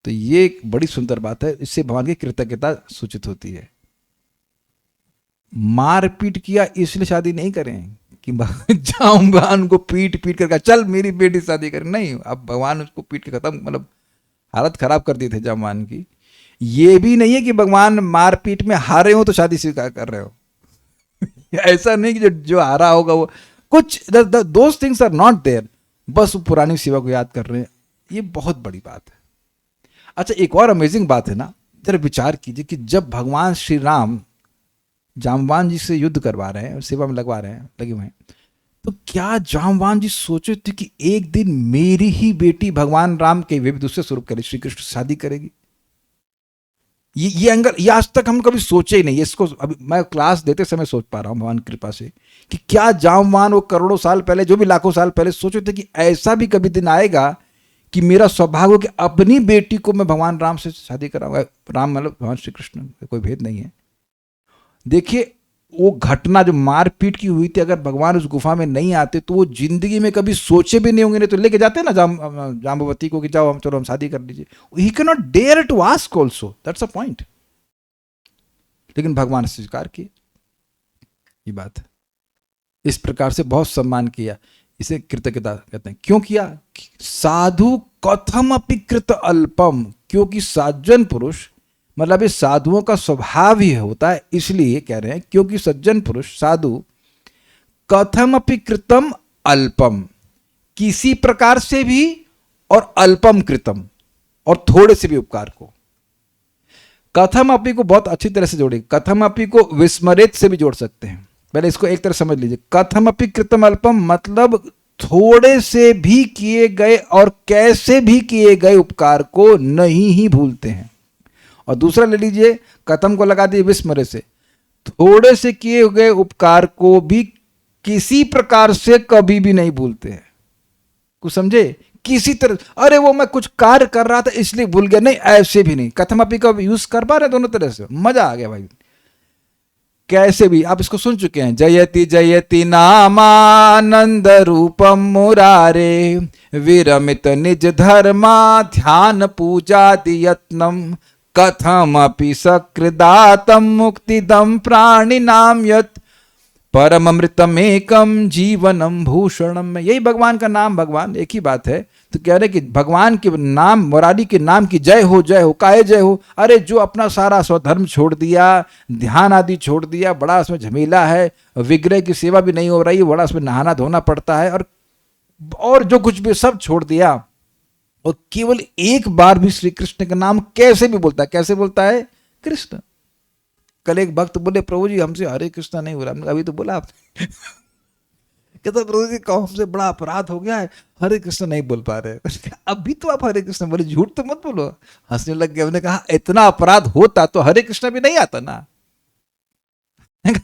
तो ये एक बड़ी सुंदर बात है, इससे भगवान की कृतज्ञता सूचित होती है। मारपीट किया इसलिए शादी नहीं करें कि भगवान को पीट पीट कर चल मेरी बेटी शादी करें, नहीं, अब भगवान उसको पीट के खत्म, मतलब हालत खराब कर दी थे जाम्बवान की। ये भी नहीं है कि भगवान मारपीट में हारे हो तो शादी स्वीकार कर रहे हो ऐसा नहीं कि जो हारा होगा वो कुछ, those things are not there, बस वो पुरानी सेवा को याद कर रहे हैं। ये बहुत बड़ी बात है। अच्छा, एक और अमेजिंग बात है ना, जरा विचार कीजिए कि जब भगवान श्री राम जाम्बवान जी से युद्ध करवा रहे हैं, सेवा में लगवा रहे हैं, लगे हुए हैं, तो क्या जाम्बवान जी सोचे थे कि एक दिन मेरी ही बेटी भगवान राम के वे भी दूसरे स्वरूप करे श्री कृष्ण शादी करेगी? ये एंगल ये आज तक हम कभी सोचे ही नहीं। इसको अभी मैं क्लास देते समय सोच पा रहा हूँ भगवान की कृपा से कि क्या जाम्बवान वो करोड़ों साल पहले, जो भी लाखों साल पहले सोचे थे कि ऐसा भी कभी दिन आएगा कि मेरा सौभाग्य हो कि अपनी बेटी को मैं भगवान राम से शादी कराऊंगा। राम मतलब भगवान श्री कृष्ण, कोई भेद नहीं है। देखिए वो घटना जो मारपीट की हुई थी, अगर भगवान उस गुफा में नहीं आते तो वो जिंदगी में कभी सोचे भी नहीं होंगे। नहीं तो लेके जाते ना जाम्बवती को कि जाओ हम, चलो हम शादी कर लीजिए। He can not dare to ask also, that's a point. लेकिन भगवान स्वीकार किए, ये बात है। इस प्रकार से बहुत सम्मान किया, इसे कृतज्ञता कहते हैं। क्यों किया? साधु कथम अपि कृत अल्पम, क्योंकि सज्जन पुरुष मतलब इस साधुओं का स्वभाव ही होता है, इसलिए कह रहे हैं क्योंकि सज्जन पुरुष साधु कथम अपि कृतम अल्पम, किसी प्रकार से भी, और अल्पम कृतम, और थोड़े से भी उपकार को। कथम अपि को बहुत अच्छी तरह से जोड़े, कथम अपि को विस्मरित से भी जोड़ सकते हैं। पहले इसको एक तरह समझ लीजिए। कथम अपि कृतम अल्पम मतलब थोड़े से भी किए गए और कैसे भी किए गए उपकार को नहीं ही भूलते हैं। और दूसरा ले लीजिए, कथम को लगा दिए विस्मरे से, थोड़े से किए गए उपकार को भी किसी प्रकार से कभी भी नहीं भूलते हैं। कुछ समझे? किसी तरह, अरे वो मैं कुछ कार्य कर रहा था इसलिए भूल गया, नहीं, ऐसे भी नहीं। कथम अपि का यूज कर पा रहे दोनों तरह से, मजा आ गया भाई। कैसे भी, आप इसको सुन चुके हैं। जयति जयति नामानंद रूपम मुरारे, विरमित निज धर्मा ध्यान पूजा यत्नम, कथमपि सकृदातम मुक्तिदम प्राणिनाम यत्, परममृतमेकम जीवनम भूषणम। यही भगवान का नाम, भगवान एक ही बात है। तो कह रहे कि भगवान के नाम, मुरारी के नाम की जय हो, जय हो। काहे जय हो? अरे जो अपना सारा स्वधर्म छोड़ दिया, ध्यान आदि छोड़ दिया, बड़ा उसमें झमेला है, विग्रह की सेवा भी नहीं हो रही है, बड़ा उसमें नहाना धोना पड़ता है, और और जो कुछ भी सब छोड़ दिया और केवल एक बार भी श्री कृष्ण का नाम कैसे भी बोलता है। कैसे बोलता है? कृष्ण। कल एक भक्त बोले, प्रभु जी हमसे हरे कृष्णा नहीं हो रहा। हमने कहा, अभी तो बोला आपने। कहता, प्रभु जी कहो हमसे बड़ा अपराध हो गया है, हरे कृष्ण नहीं बोल पा रहे। अभी तो आप हरे कृष्ण बोले, झूठ तो मत बोलो। हंसने लग गया। हमने कहा, इतना अपराध होता तो हरे कृष्ण भी नहीं आता ना।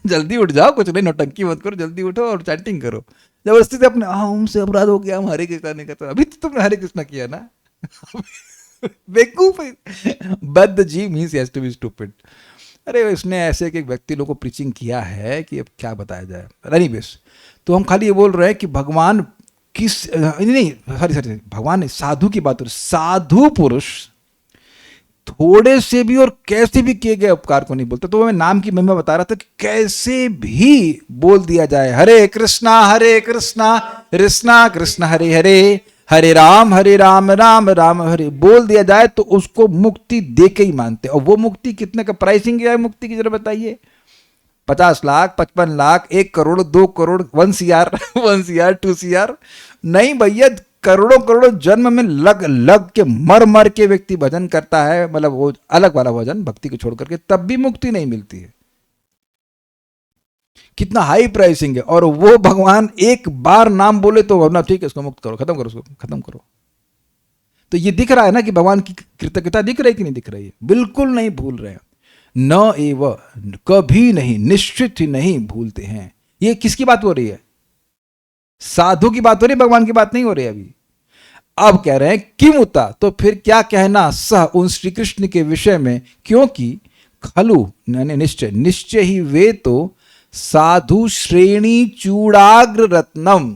जल्दी उठ जाओ, कुछ नहीं, नौटंकी मत करो, जल्दी उठो और चैंटिंग करो। जबरदस्ती से अपने हमसे अपराध हो गया, हम हरे कृष्णा नहीं करते। अभी तो तुमने हरे कृष्णा किया ना। बेवकूफ है। बद जी means has to be stupid. अरे इसने ऐसे एक व्यक्ति लोगों को प्रीचिंग किया है कि अब क्या बताया जाए। एनीवेज, तो हम खाली ये बोल रहे हैं कि भगवान किस नहीं, सॉरी भगवान नहीं, साधु की बात हो रही। साधु पुरुष थोड़े से भी और कैसे भी किए गए उपकार को नहीं बोलते। तो मैं नाम की महिमा बता रहा था कि कैसे भी बोल दिया जाए, हरे कृष्णा कृष्णा कृष्ण हरे हरे, हरे राम राम राम हरे, बोल दिया जाए तो उसको मुक्ति दे के ही मानते। और वो मुक्ति कितने का प्राइसिंग क्या है मुक्ति की, जरा बताइए। 50 lakh, 55 lakh, 1 crore, 2 crore, 1 CR, 1 CR, 2 CR नहीं भैया, करोड़ों करोड़ों जन्म में लग लग के मर मर के व्यक्ति भजन करता है, मतलब वो अलग वाला भजन, भक्ति को छोड़ करके, तब भी मुक्ति नहीं मिलती है। कितना हाई प्राइसिंग है। और वो भगवान एक बार नाम बोले तो वरना ठीक है, इसको मुक्त करो, खत्म करो, उसको खत्म करो। तो ये दिख रहा है ना कि भगवान की कृतज्ञता दिख रही है कि नहीं दिख रही है? बिल्कुल नहीं भूल रहे हैं। न एव, कभी नहीं, निश्चित ही नहीं भूलते हैं। ये किसकी बात हो रही है? साधु की बात हो रही है, भगवान की बात नहीं हो रही है अभी। अब कह रहे हैं किम उता, तो फिर क्या कहना सह उन श्री कृष्ण के विषय में, क्योंकि खलु निश्चय, निश्चय ही वे तो साधु श्रेणी चूड़ाग्र रत्नम।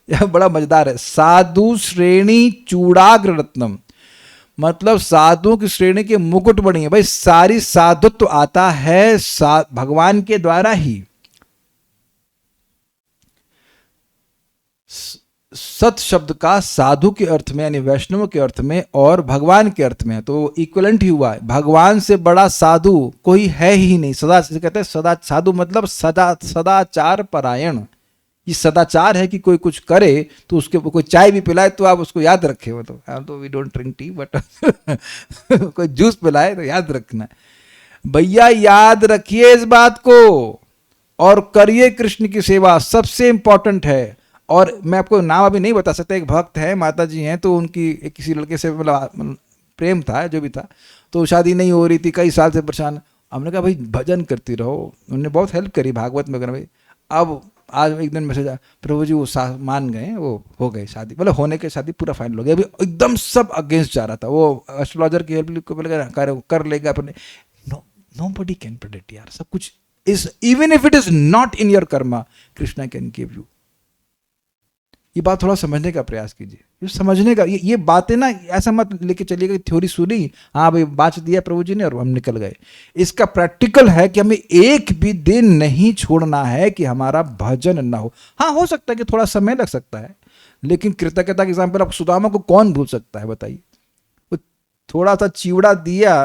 यह बड़ा मजेदार है, साधु श्रेणी चूड़ाग्र रत्नम, मतलब साधुओं की श्रेणी के मुकुट बनी है। भाई सारी साधुत्व तो आता है भगवान के द्वारा ही। सत शब्द का साधु के अर्थ में यानी वैष्णव के अर्थ में और भगवान के अर्थ में तो इक्विवेलेंट ही हुआ है। भगवान से बड़ा साधु कोई है ही नहीं। सदा कहते हैं सदा, साधु मतलब सदाचार परायण। ये सदाचार है कि कोई कुछ करे तो उसके कोई चाय भी पिलाए तो आप उसको याद रखें। वो तो we don't drink tea but कोई जूस पिलाए तो याद रखना। भैया याद रखिए इस बात को और करिए कृष्ण की सेवा, सबसे इंपॉर्टेंट है। और मैं आपको नाम अभी नहीं बता सकता। एक भक्त है, माता जी हैं, तो उनकी किसी लड़के से मतलब प्रेम था, जो भी था, तो शादी नहीं हो रही थी, कई साल से परेशान। हमने कहा भाई भजन करती रहो। उन्होंने बहुत हेल्प करी भागवत में। भाई अब आज एक दिन मैसेज आया, प्रभु जी वो मान गए, वो हो गए शादी, मतलब होने के शादी पूरा फाइनल हो गया। अभी एकदम सब अगेंस्ट जा रहा था। वो एस्ट्रोलॉजर की हेल्प को कर लेगा अपने। नोबडी कैन प्रेडिक्ट यार, सब कुछ is, even if it is not in your Karma, Krishna can give you. ये बात थोड़ा समझने का प्रयास कीजिए, ये समझने का। ये बातें ना ऐसा मत लेके चलिएगा, थ्योरी सुनी, हाँ भाई बात दिया प्रभु जी ने और हम निकल गए। इसका प्रैक्टिकल है कि हमें एक भी दिन नहीं छोड़ना है कि हमारा भजन ना हो। हाँ हो सकता है कि थोड़ा समय लग सकता है, लेकिन कृतज्ञता के एग्जाम्पल आप सुदामा को कौन भूल सकता है बताइए। वो थोड़ा सा चिवड़ा दिया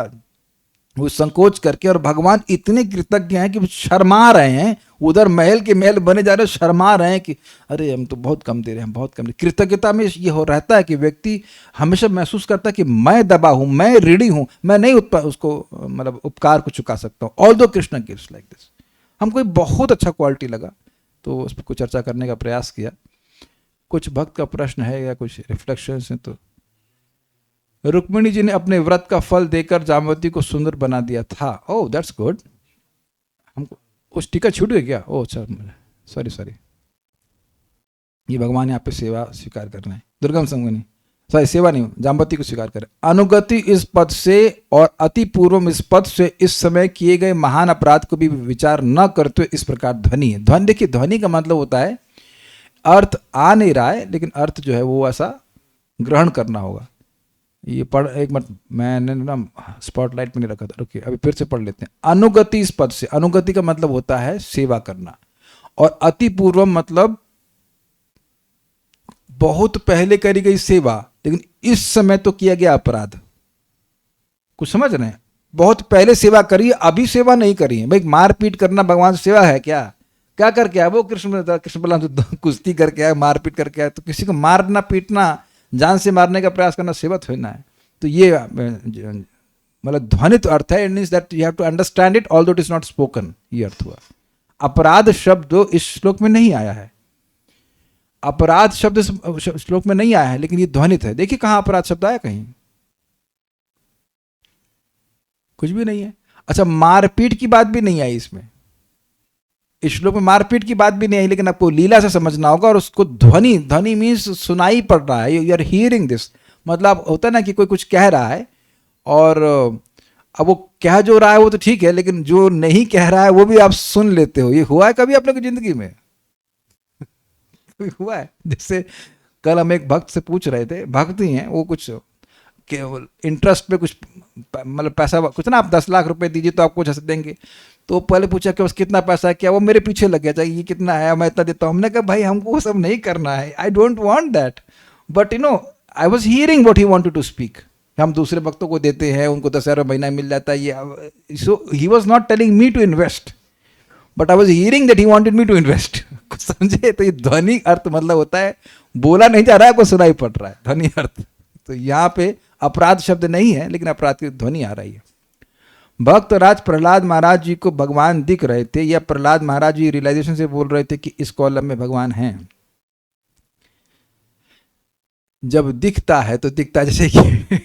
वो संकोच करके, और भगवान इतने कृतज्ञ हैं कि शर्मा रहे हैं। उधर महल के महल बने जा रहे हैं, शर्मा रहे हैं कि अरे हम तो बहुत कम दे रहे हैं, बहुत कम दे। कृतज्ञता में ये हो रहता है कि व्यक्ति हमेशा महसूस करता है कि मैं दबा हूं, मैं ऋणी हूं, मैं नहीं उसको मतलब उपकार को चुका सकता हूं। Although Krishna gives like this. हमको बहुत अच्छा क्वालिटी लगा, तो उस पर कुछ चर्चा करने का प्रयास किया। कुछ भक्त का प्रश्न है या कुछ रिफ्लेक्शन है? तो रुक्मिणी जी ने अपने व्रत का फल देकर जामवती को सुंदर बना दिया था। Oh that's good. हमको उस टीका छूट गया क्या? ओह अच्छा, सॉरी। ये भगवान यहाँ पे सेवा स्वीकार करना है, दुर्गम संगनी, सॉरी सेवा नहीं, जामवती को स्वीकार करें। अनुगति इस पद से और अति पूर्वम इस पद से इस समय किए गए महान अपराध को भी विचार न करते इस प्रकार ध्वनि है। ध्वनि, देखिए ध्वनि का मतलब होता है अर्थ आ नहीं रहा है, लेकिन अर्थ जो है वो ऐसा ग्रहण करना होगा। ये पढ़ एक मिनट, मैंने ना स्पॉटलाइट में नहीं रखा था, रुकिए अभी फिर से पढ़ लेते हैं। अनुगति इस पद से, अनुगति का मतलब होता है सेवा करना, और अति पूर्वम मतलब बहुत पहले करी गई सेवा, लेकिन इस समय तो किया गया अपराध। कुछ समझ रहे हैं? बहुत पहले सेवा करी, अभी सेवा नहीं करी है। भाई मारपीट करना भगवान से सेवा है क्या? क्या करके आया वो? कृष्ण बलराम से कुश्ती करके आया, मारपीट करके आया। तो किसी को मारना पीटना, जान से मारने का प्रयास करना सेवा थोड़ी ना है। तो ये मतलब ध्वनित अर्थ है, it means that you have to understand it although it is not spoken, ये अर्थ हुआ। अपराध शब्द इस श्लोक में नहीं आया है, अपराध शब्द इस श्लोक में नहीं आया है, लेकिन ये ध्वनित है। देखिए कहां अपराध शब्द आया, कहीं कुछ भी नहीं है। अच्छा, मारपीट की बात भी नहीं आई इसमें, इस श्लोक में मारपीट की बात भी नहीं आई, लेकिन आपको लीला से समझना होगा। और उसको ध्वनि, ध्वनि मीन्स सुनाई पड़ रहा है, यू आर हियरिंग दिस। मतलब होता है ना कि कोई कुछ कह रहा है और अब वो कह जो रहा है वो तो ठीक है, लेकिन जो नहीं कह रहा है वो भी आप सुन लेते हो। ये हुआ है कभी आप लोग की जिंदगी में? हुआ है? जैसे कल हम एक भक्त से पूछ रहे थे, भक्त ही हैं वो, कुछ केवल इंटरेस्ट पे कुछ मतलब पैसा कुछ ना, आप 10 लाख रुपए दीजिए तो आपको कुछ देंगे। तो पहले पूछा कि बस कितना पैसा है, क्या? वो मेरे पीछे लग गया, चाहिए ये कितना है, मैं इतना देता हूँ। हमने कहा भाई हमको वो सब नहीं करना है, I don't want that, but you know I was hearing what he wanted to speak. हम दूसरे भक्तों को देते हैं, उनको 10,000 महीना मिल जाता है, ये so he was not telling me to invest, but I was hearing that he wanted me to invest. कुछ समझे? तो ये ध्वनि अर्थ मतलब होता है बोला नहीं जा रहा है, आपको सुनाई पड़ रहा है, ध्वनि अर्थ। तो यहाँ पे अपराध शब्द नहीं है, लेकिन अपराध की ध्वनि आ रही है। भक्त राज प्रहलाद महाराज जी को भगवान दिख रहे थे, या प्रहलाद महाराज जी रियलाइजेशन से बोल रहे थे कि इस कॉलम में भगवान हैं? जब दिखता है तो दिखता है, जैसे कि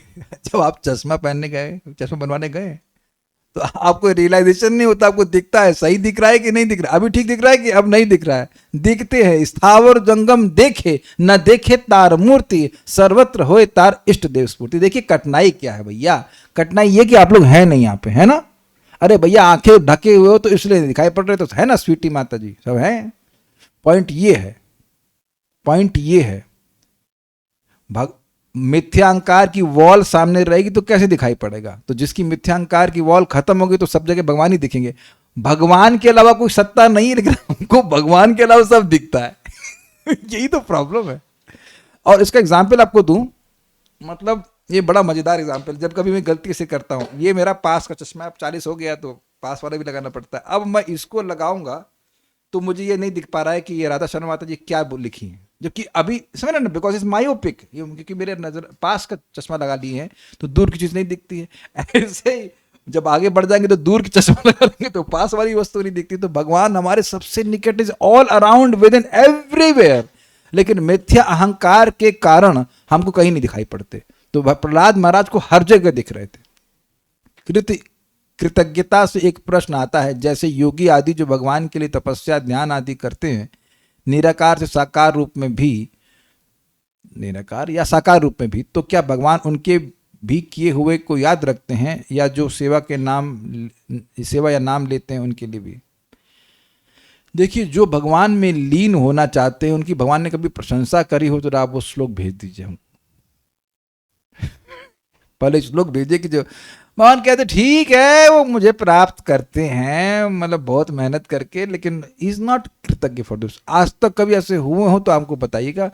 जब आप चश्मा पहनने गए, चश्मा बनवाने गए, तो आपको रियलाइजेशन नहीं होता, आपको दिखता है सही दिख रहा है कि नहीं दिख रहा है, अभी ठीक दिख रहा है कि अब नहीं दिख रहा है। दिखते हैं, स्थावर जंगम देखे न देखे तार मूर्ति, सर्वत्र होए तार इष्ट देव स्फूर्ति। देखिए कठिनाई क्या है भैया, कठिनाई ये कि आप लोग हैं नहीं यहाँ पे, है ना? अरे भैया आंखें ढके हुए हो तो इसलिए दिखाई पड़ रहे, तो है ना स्वीटी माता जी सब है। पॉइंट ये है, पॉइंट ये है, मिथ्यांकार की वॉल सामने रहेगी तो कैसे दिखाई पड़ेगा? तो जिसकी मिथ्यांकार की वॉल खत्म होगी तो सब जगह भगवान ही दिखेंगे। भगवान के अलावा कोई सत्ता नहीं है, लेकिन हमको भगवान के अलावा सब दिखता है। यही तो प्रॉब्लम है। और इसका एग्जाम्पल आपको दूं, मतलब ये बड़ा मजेदार एग्जाम्पल, जब कभी मैं गलती से करता हूं, ये मेरा पास का चश्मा, अब 40 हो गया तो पास वाला भी लगाना पड़ता है। अब मैं इसको लगाऊंगा तो मुझे ये नहीं दिख पा रहा है कि ये राधा शर्मा माता जी क्या लिखी है, जबकि अभी समझ ना, बिकॉज इट्स मायोपिक, क्योंकि मेरे नजर पास का चश्मा लगा लिए हैं तो दूर की चीज नहीं दिखती है। ऐसे ही जब आगे बढ़ जाएंगे तो दूर की चश्मा लगा लेंगे तो पास वाली वस्तु नहीं दिखती। तो भगवान हमारे सबसे निकट, is all around, with in everywhere, लेकिन मिथ्या अहंकार के कारण हमको कहीं नहीं दिखाई पड़ते। तो प्रहलाद महाराज को हर जगह दिख रहे थे। कृतज्ञता से एक प्रश्न आता है, जैसे योगी आदि जो भगवान के लिए तपस्या ध्यान आदि करते हैं, निराकार से साकार रूप में भी, निराकार या साकार रूप में भी, तो क्या भगवान उनके भी किए हुए को याद रखते हैं, या जो सेवा के नाम, सेवा या नाम लेते हैं उनके लिए भी? देखिए, जो भगवान में लीन होना चाहते हैं, उनकी भगवान ने कभी प्रशंसा करी हो तो आप वो श्लोक भेज दीजिए हम। पहले श्लोक भेजिए कि जो भगवान कहते ठीक है वो मुझे प्राप्त करते हैं, मतलब बहुत मेहनत करके, लेकिन इज नॉट कृतज्ञ फॉर दिस। आज तक कभी ऐसे हुए हो तो हमको बताइएगा।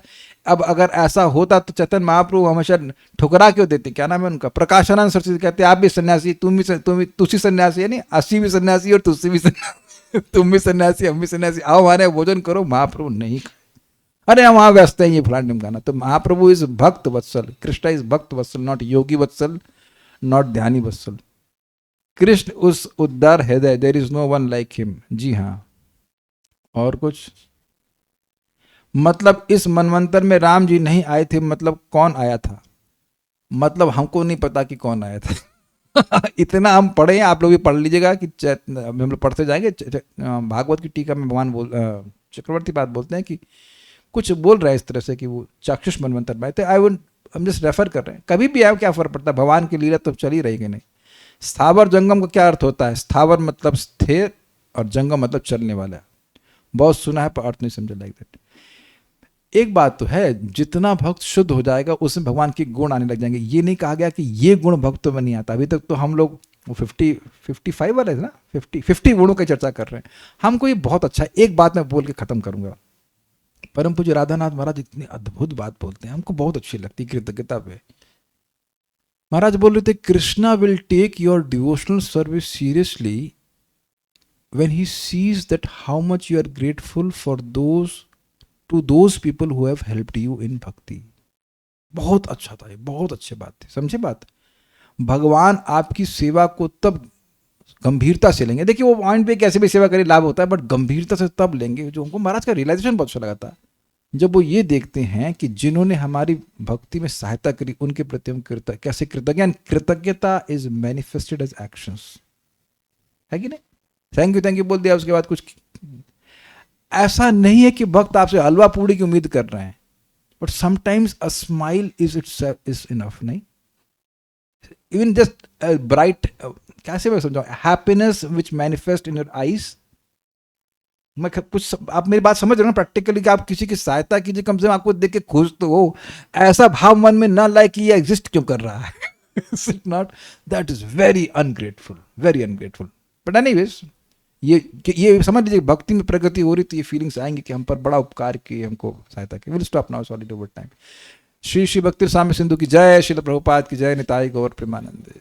अब अगर ऐसा होता तो चैतन्य महाप्रभु हमेशा ठुकरा क्यों देते? क्या नाम है उनका? प्रकाशानंद सरस्वती कहते आप भी सन्यासी, तुसी सन्यासी, यानी अस्सी भी सन्यासी और तुसी भी सन्यासी, तुम भी सन्यासी, हम भी सन्यासी, आओ हमारे भोजन करो। महाप्रभु नहीं, अरे हम वहां व्यस्त हैं, ये फलाने गाना। तो महाप्रभु इज भक्त वत्सल, कृष्ण इज भक्त वत्सल, नॉट योगी वत्सल, नॉट ध्यानी वत्सल। कृष्ण उस उदार हृदय, there is no one like him. जी हाँ, और कुछ? मतलब इस मनवंतर में राम जी नहीं आए थे, मतलब कौन आया था? मतलब हमको नहीं पता कि कौन आया था। इतना हम पढ़े हैं, आप लोग भी पढ़ लीजिएगा कि हम लोग पढ़ते जाएंगे। भागवत की टीका में भगवान चक्रवर्ती बात बोलते हैं कि कुछ बोल रहा है इस तरह से कि वो चाक्षुष मनवंतर में आए थे। हम जस्ट रेफर कर रहे हैं, कभी भी आए क्या फर्क पड़ता है, भगवान की लीला तो चल ही रहेगी। नहीं, स्थावर जंगम का क्या अर्थ होता है? स्थावर मतलब स्थिर और जंगम मतलब चलने वाला। बहुत सुना है पर अर्थ नहीं समझा, लाइक दैट। एक बात तो है, जितना भक्त शुद्ध हो जाएगा उसमें भगवान के गुण आने लग जाएंगे। ये नहीं कहा गया कि ये गुण भक्तों में नहीं आता। अभी तक तो हम लोग वो 55 वाले ना, 50 गुणों की चर्चा कर रहे हैं। हमको ये बहुत अच्छा है। एक बात मैं बोल के खत्म करूंगा। परम पूज्य राधानाथ महाराज इतनी अद्भुत बात बोलते हैं, हमको बहुत अच्छी लगती है कृतज्ञता पे। महाराज बोल रहे थे, Krishna will take your devotional service seriously when he sees that how much you are grateful for those people who have helped you in bhakti. बहुत अच्छा था ये, बहुत अच्छी बात थी, समझे बात. भगवान आपकी सेवा को तब गंभीरता से लेंगे. देखिए वो पॉइंट पे कैसे भी सेवा करे लाभ होता है, बट गंभीरता से तब लेंगे. जो उनको महाराज का रियलाइजेशन बहुत अच्छा लगा था जब वो ये देखते हैं कि जिन्होंने हमारी भक्ति में सहायता करी उनके प्रति हम कैसे कृतज्ञ. कृतज्ञता इज मैनिफेस्टेड एज एक्शंस, है कि नहीं. थैंक यू बोल दिया, उसके बाद कुछ ऐसा नहीं है कि भक्त आपसे हलवा पूड़ी की उम्मीद कर रहे हैं, but sometimes a smile is enough. नहीं, इवन जस्ट ब्राइट, कैसे मैं समझाऊं, happiness which manifest in your eyes. मैं कुछ, आप मेरी बात समझ रहे हो ना प्रैक्टिकली, कि आप किसी की सहायता कीजिए, कम से कम आपको देख के खुश तो हो. ऐसा भाव मन में ना लाए कि ये एग्जिस्ट क्यों कर रहा है. Not, that is very ungrateful, very ungrateful. But anyways, ये समझ लीजिए भक्ति में प्रगति हो रही तो ये फीलिंग्स आएंगे कि हम पर बड़ा उपकार किए, हमको सहायता की. Will stop now, sorry over time. Shri Shri भक्ति स्वामी सिंधु की जय, श्रील प्रभुपाद की जय, निताई गौर प्रेमानंद.